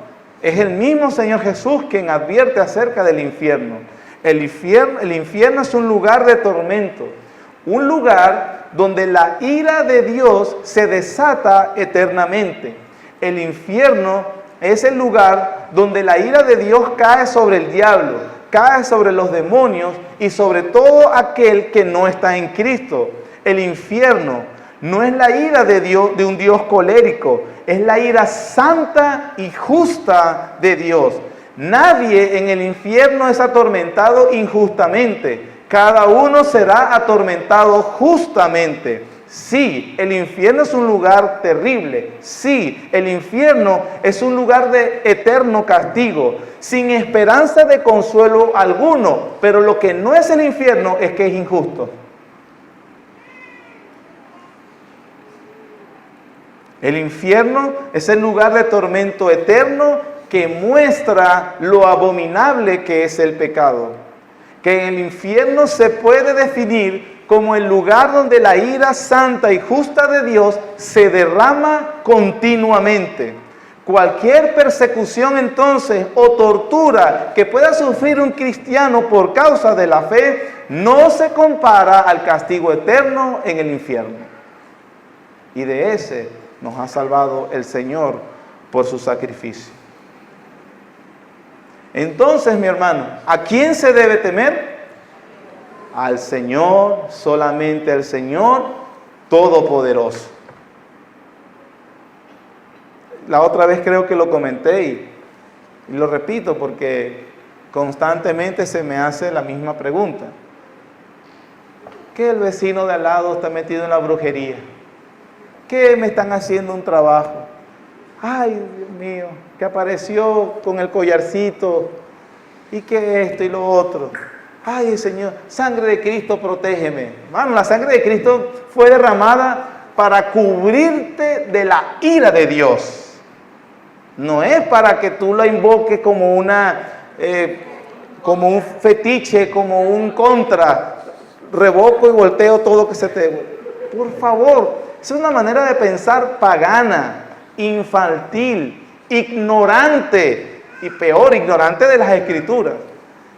Es el mismo Señor Jesús quien advierte acerca del infierno. El infierno es un lugar de tormento, un lugar donde la ira de Dios se desata eternamente. El infierno es el lugar donde la ira de Dios cae sobre el diablo, cae sobre los demonios y sobre todo aquel que no está en Cristo. El infierno no es la ira de Dios, de un Dios colérico, es la ira santa y justa de Dios. Nadie en el infierno es atormentado injustamente. Cada uno será atormentado justamente. Sí, el infierno es un lugar terrible. Sí, el infierno es un lugar de eterno castigo, sin esperanza de consuelo alguno. Pero lo que no es el infierno es que es injusto. El infierno es el lugar de tormento eterno que muestra lo abominable que es el pecado. Que en el infierno se puede definir como el lugar donde la ira santa y justa de Dios se derrama continuamente. Cualquier persecución entonces o tortura que pueda sufrir un cristiano por causa de la fe no se compara al castigo eterno en el infierno. Y de ese nos ha salvado el Señor por su sacrificio. Entonces, mi hermano, ¿a quién se debe temer? Al Señor, solamente al Señor Todopoderoso. La otra vez creo que lo comenté y lo repito porque constantemente se me hace la misma pregunta. ¿Que el vecino de al lado está metido en la brujería? ¿Que me están haciendo un trabajo? Ay, Dios mío, que apareció con el collarcito y que esto y lo otro. Ay, Señor, sangre de Cristo, protégeme. Hermano, la sangre de Cristo fue derramada para cubrirte de la ira de Dios. No es para que tú la invoques como como un fetiche, como un contra. Revoco y volteo todo que se te... Por favor, es una manera de pensar pagana, infantil, ignorante y peor, ignorante de las Escrituras.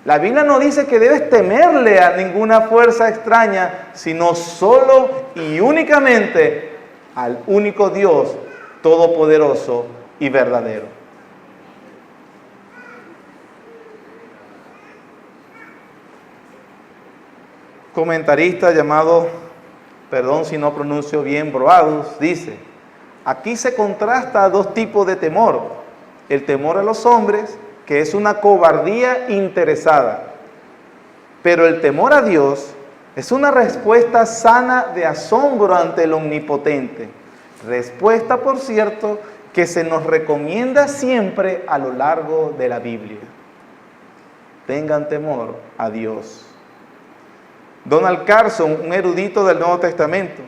La Biblia no dice que debes temerle a ninguna fuerza extraña, sino solo y únicamente al único Dios todopoderoso y verdadero. Comentarista llamado, perdón si no pronuncio bien, Broadus, dice: aquí se contrasta dos tipos de temor. El temor a los hombres, que es una cobardía interesada, pero el temor a Dios es una respuesta sana de asombro ante el Omnipotente. Respuesta, por cierto, que se nos recomienda siempre a lo largo de la Biblia. Tengan temor a Dios. Donald Carson, un erudito del Nuevo Testamento: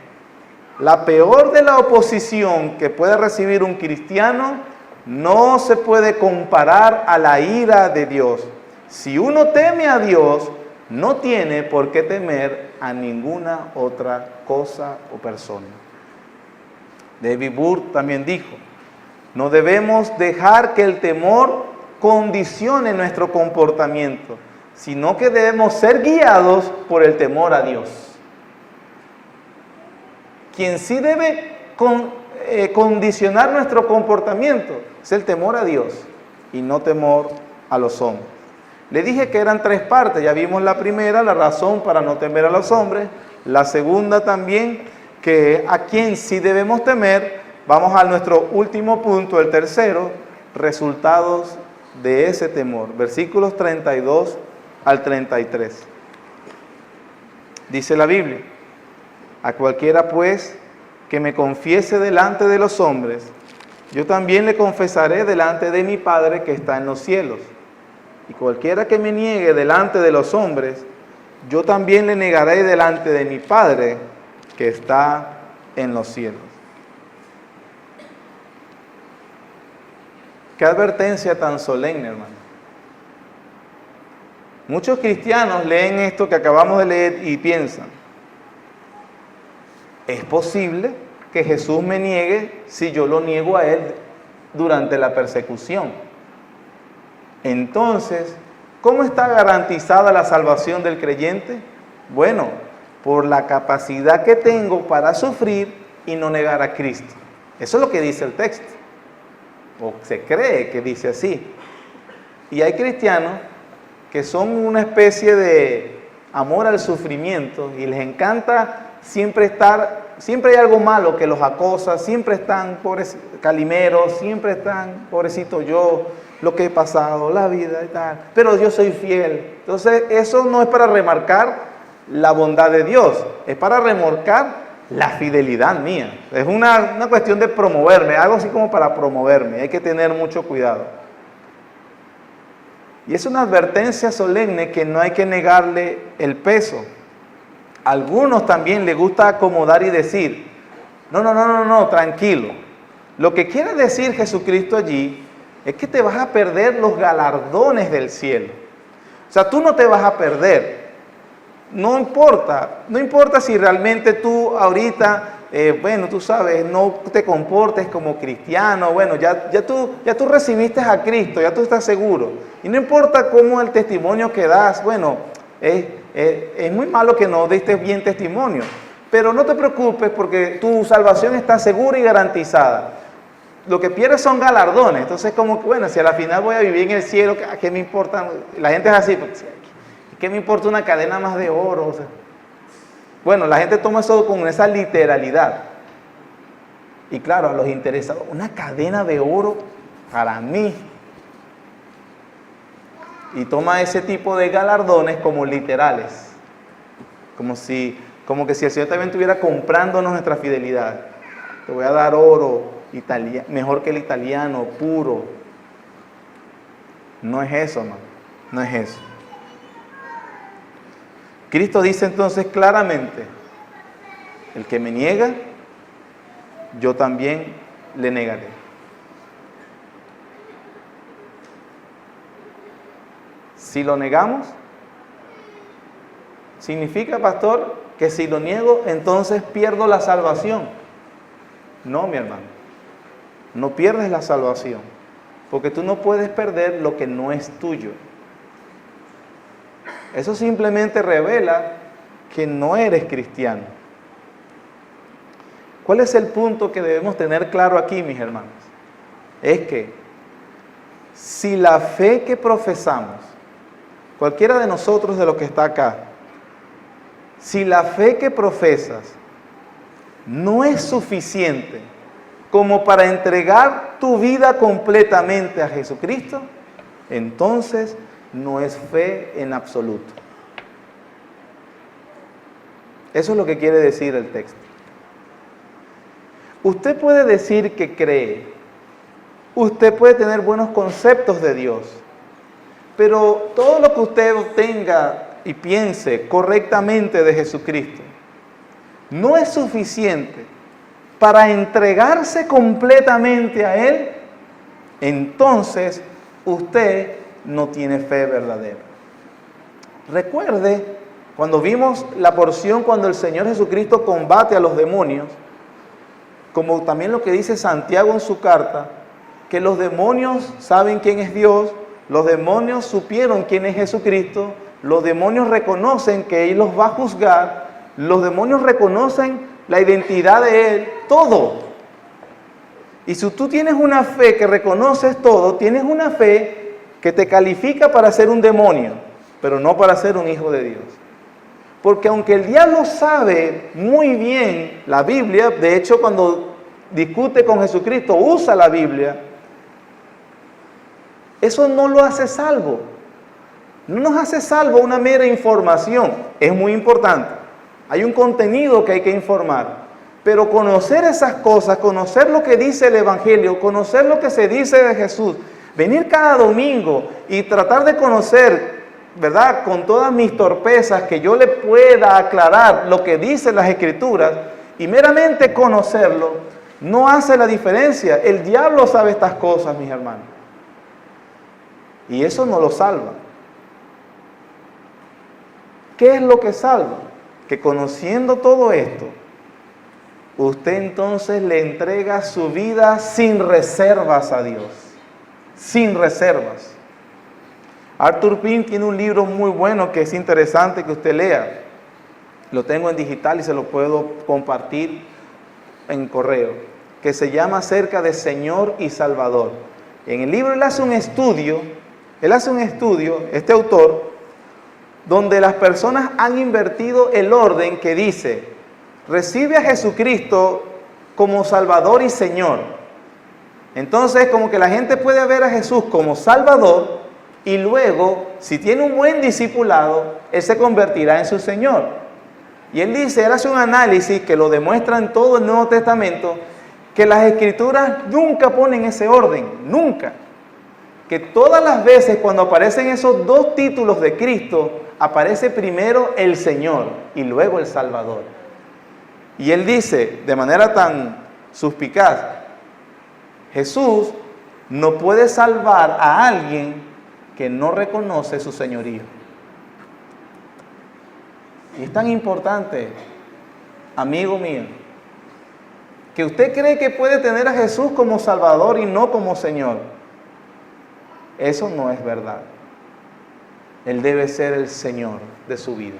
la peor de la oposición que puede recibir un cristiano no se puede comparar a la ira de Dios. Si uno teme a Dios, no tiene por qué temer a ninguna otra cosa o persona. David Burke también dijo: no debemos dejar que el temor condicione nuestro comportamiento, sino que debemos ser guiados por el temor a Dios. Quien sí debe condicionar nuestro comportamiento es el temor a Dios y no temor a los hombres. Le dije que eran tres partes. Ya vimos la primera, la razón para no temer a los hombres. La segunda también, que a quien sí debemos temer. Vamos a nuestro último punto, el tercero: resultados de ese temor. Versículos 32 al 33. Dice la Biblia: a cualquiera pues que me confiese delante de los hombres, yo también le confesaré delante de mi Padre que está en los cielos. Y cualquiera que me niegue delante de los hombres, yo también le negaré delante de mi Padre que está en los cielos. Qué advertencia tan solemne, hermano. Muchos cristianos leen esto que acabamos de leer y piensan: ¿es posible que Jesús me niegue si yo lo niego a Él durante la persecución? Entonces, ¿cómo está garantizada la salvación del creyente? Bueno, por la capacidad que tengo para sufrir y no negar a Cristo. Eso es lo que dice el texto, o se cree que dice así. Y hay cristianos que son una especie de amor al sufrimiento y les encanta siempre hay algo malo que los acosa, siempre están pobres calimeros, siempre están pobrecito yo, lo que he pasado, la vida y tal, pero yo soy fiel. Entonces eso no es para remarcar la bondad de Dios, es para remarcar la fidelidad mía. Es una cuestión de promoverme, algo así como para promoverme, hay que tener mucho cuidado. Y es una advertencia solemne que no hay que negarle el peso. A algunos también les gusta acomodar y decir: no, tranquilo. Lo que quiere decir Jesucristo allí es que te vas a perder los galardones del cielo. O sea, tú no te vas a perder. No importa si realmente tú ahorita, bueno, tú sabes, no te comportes como cristiano, bueno, ya tú recibiste a Cristo, ya tú estás seguro. Y no importa cómo el testimonio que das, bueno, es muy malo que no diste bien testimonio, pero no te preocupes porque tu salvación está segura y garantizada. Lo que pierdes son galardones, entonces como que, bueno, si a la final voy a vivir en el cielo, ¿qué me importa? La gente es así, porque, ¿qué me importa una cadena más de oro? O sea, bueno, la gente toma eso con esa literalidad. Y claro, a los interesados, una cadena de oro para mí. Y toma ese tipo de galardones como literales. Como que si el Señor también estuviera comprándonos nuestra fidelidad. Te voy a dar oro mejor que el italiano, puro. No es eso, hermano. No es eso. Cristo dice entonces claramente, el que me niega, yo también le negaré. Si lo negamos, significa, pastor, que si lo niego, entonces pierdo la salvación. No, mi hermano, no pierdes la salvación, porque tú no puedes perder lo que no es tuyo. Eso simplemente revela que no eres cristiano. ¿Cuál es el punto que debemos tener claro aquí, mis hermanos? Es que si la fe que profesamos, cualquiera de nosotros de los que está acá, si la fe que profesas no es suficiente como para entregar tu vida completamente a Jesucristo, entonces no es fe en absoluto. Eso es lo que quiere decir el texto. Usted puede decir que cree, usted puede tener buenos conceptos de Dios, pero todo lo que usted tenga y piense correctamente de Jesucristo no es suficiente para entregarse completamente a Él, entonces usted no tiene fe verdadera. Recuerde, cuando vimos la porción cuando el Señor Jesucristo combate a los demonios, como también lo que dice Santiago en su carta, que los demonios saben quién es Dios, los demonios supieron quién es Jesucristo, los demonios reconocen que Él los va a juzgar, los demonios reconocen la identidad de Él, todo. Y si tú tienes una fe que reconoces todo, tienes una fe que te califica para ser un demonio, pero no para ser un hijo de Dios. Porque aunque el diablo sabe muy bien la Biblia, de hecho cuando discute con Jesucristo usa la Biblia, eso no lo hace salvo. No nos hace salvo una mera información, es muy importante. Hay un contenido que hay que informar. Pero conocer esas cosas, conocer lo que dice el Evangelio, conocer lo que se dice de Jesús, venir cada domingo y tratar de conocer, ¿verdad?, con todas mis torpezas, que yo le pueda aclarar lo que dicen las Escrituras y meramente conocerlo, no hace la diferencia. El diablo sabe estas cosas, mis hermanos. Y eso no lo salva. ¿Qué es lo que salva? Que conociendo todo esto, usted entonces le entrega su vida sin reservas a Dios. Sin reservas. Arthur Pym tiene un libro muy bueno que es interesante que usted lea. Lo tengo en digital y se lo puedo compartir en correo. Que se llama Acerca de Señor y Salvador. En el libro él hace un estudio, este autor, donde las personas han invertido el orden que dice: recibe a Jesucristo como Salvador y Señor. Entonces, como que la gente puede ver a Jesús como Salvador y luego, si tiene un buen discipulado, Él se convertirá en su Señor. Y él dice, él hace un análisis que lo demuestra en todo el Nuevo Testamento, que las Escrituras nunca ponen ese orden, nunca. Que todas las veces cuando aparecen esos dos títulos de Cristo, aparece primero el Señor y luego el Salvador. Y él dice, de manera tan suspicaz, Jesús no puede salvar a alguien que no reconoce su señorío. Y es tan importante, amigo mío, que usted cree que puede tener a Jesús como Salvador y no como Señor. Eso no es verdad. Él debe ser el Señor de su vida.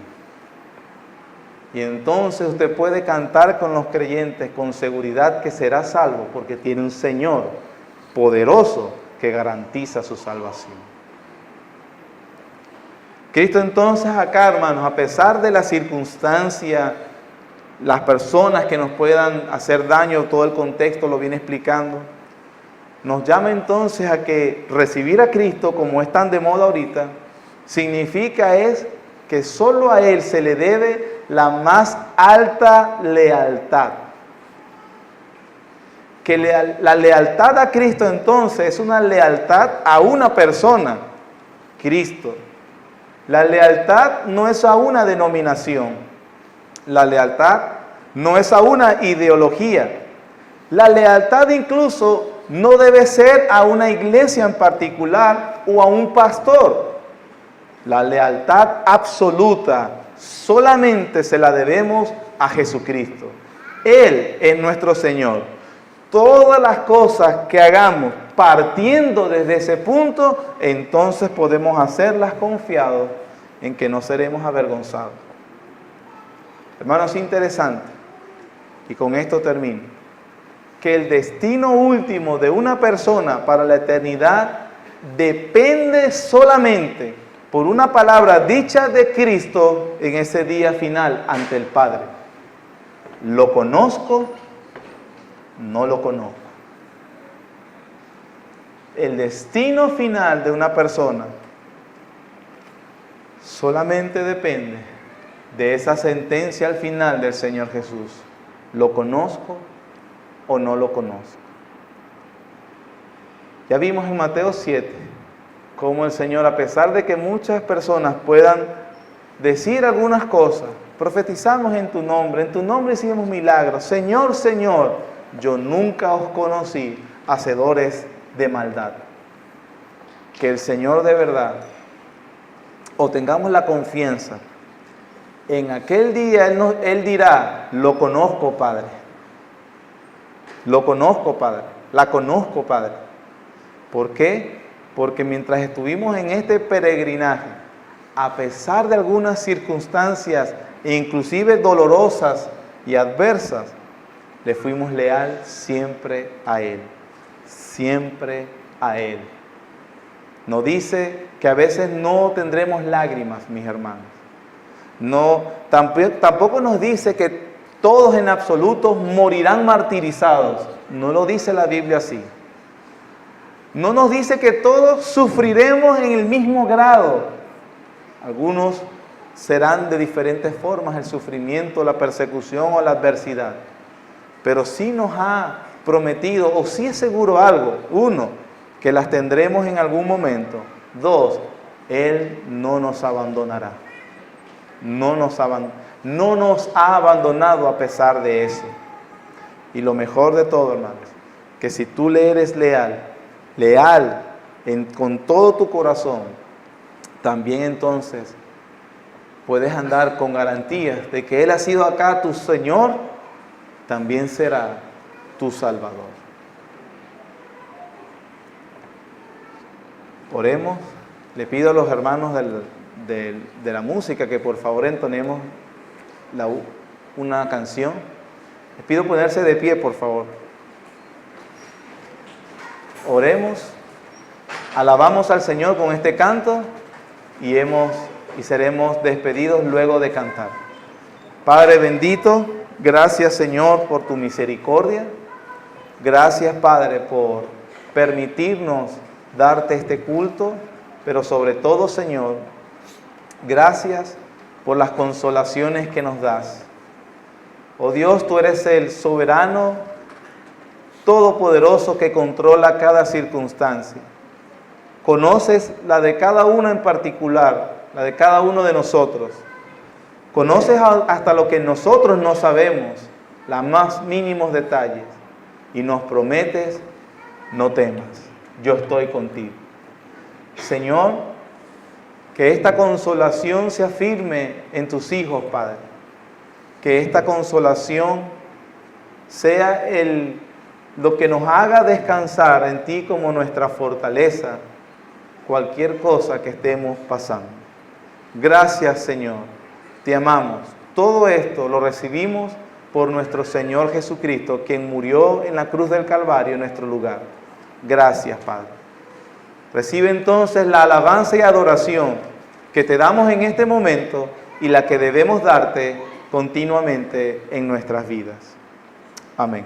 Y entonces usted puede cantar con los creyentes con seguridad que será salvo porque tiene un Señor poderoso que garantiza su salvación. Cristo entonces acá, hermanos, a pesar de la circunstancia, las personas que nos puedan hacer daño, todo el contexto lo viene explicando, nos llama entonces a que recibir a Cristo, como es tan de moda ahorita, significa es que solo a Él se le debe la más alta lealtad. Que la lealtad a Cristo entonces es una lealtad a una persona, Cristo. La lealtad no es a una denominación. La lealtad no es a una ideología. La lealtad incluso no debe ser a una iglesia en particular o a un pastor. La lealtad absoluta solamente se la debemos a Jesucristo. Él es nuestro Señor. Todas las cosas que hagamos partiendo desde ese punto, entonces podemos hacerlas confiados en que no seremos avergonzados. Hermanos, es interesante, y con esto termino, que el destino último de una persona para la eternidad depende solamente por una palabra dicha de Cristo en ese día final ante el Padre. ¿Lo conozco? No lo conozco. El destino final de una persona solamente depende de esa sentencia al final del Señor Jesús. ¿Lo conozco o no lo conozco? Ya vimos en Mateo 7 cómo el Señor, a pesar de que muchas personas puedan decir algunas cosas, profetizamos en tu nombre hicimos milagros, Señor, Señor, yo nunca os conocí, hacedores de maldad. Que el Señor de verdad, o tengamos la confianza, en aquel día Él dirá, lo conozco, Padre. Lo conozco, Padre. La conozco, Padre. ¿Por qué? Porque mientras estuvimos en este peregrinaje, a pesar de algunas circunstancias, inclusive dolorosas y adversas, le fuimos leal siempre a Él. Siempre a Él. Nos dice que a veces no tendremos lágrimas, mis hermanos. No, tampoco nos dice que todos en absoluto morirán martirizados. No lo dice la Biblia así. No nos dice que todos sufriremos en el mismo grado. Algunos serán de diferentes formas el sufrimiento, la persecución o la adversidad. Pero sí nos ha prometido, o sí es seguro algo. Uno, que las tendremos en algún momento. Dos, Él no nos abandonará. No nos ha abandonado a pesar de eso. Y lo mejor de todo, hermanos, que si tú le eres leal con todo tu corazón, también entonces puedes andar con garantías de que Él ha sido acá tu Señor, también será tu Salvador. Oremos. Le pido a los hermanos de la música que por favor entonemos una canción. Les pido ponerse de pie, por favor. Oremos, alabamos al Señor con este canto y seremos despedidos luego de cantar. Padre bendito, gracias Señor por tu misericordia. Gracias Padre por permitirnos darte este culto, pero sobre todo Señor, gracias por las consolaciones que nos das. Oh Dios, tú eres el soberano, todopoderoso que controla cada circunstancia. Conoces la de cada uno en particular, la de cada uno de nosotros. Conoces hasta lo que nosotros no sabemos, los más mínimos detalles. Y nos prometes no temas, yo estoy contigo. Señor, que esta consolación se afirme en tus hijos, Padre. Que esta consolación sea lo que nos haga descansar en ti como nuestra fortaleza, cualquier cosa que estemos pasando. Gracias, Señor, te amamos. Todo esto lo recibimos por nuestro Señor Jesucristo, quien murió en la cruz del Calvario en nuestro lugar. Gracias, Padre. Recibe entonces la alabanza y adoración que te damos en este momento y la que debemos darte continuamente en nuestras vidas. Amén.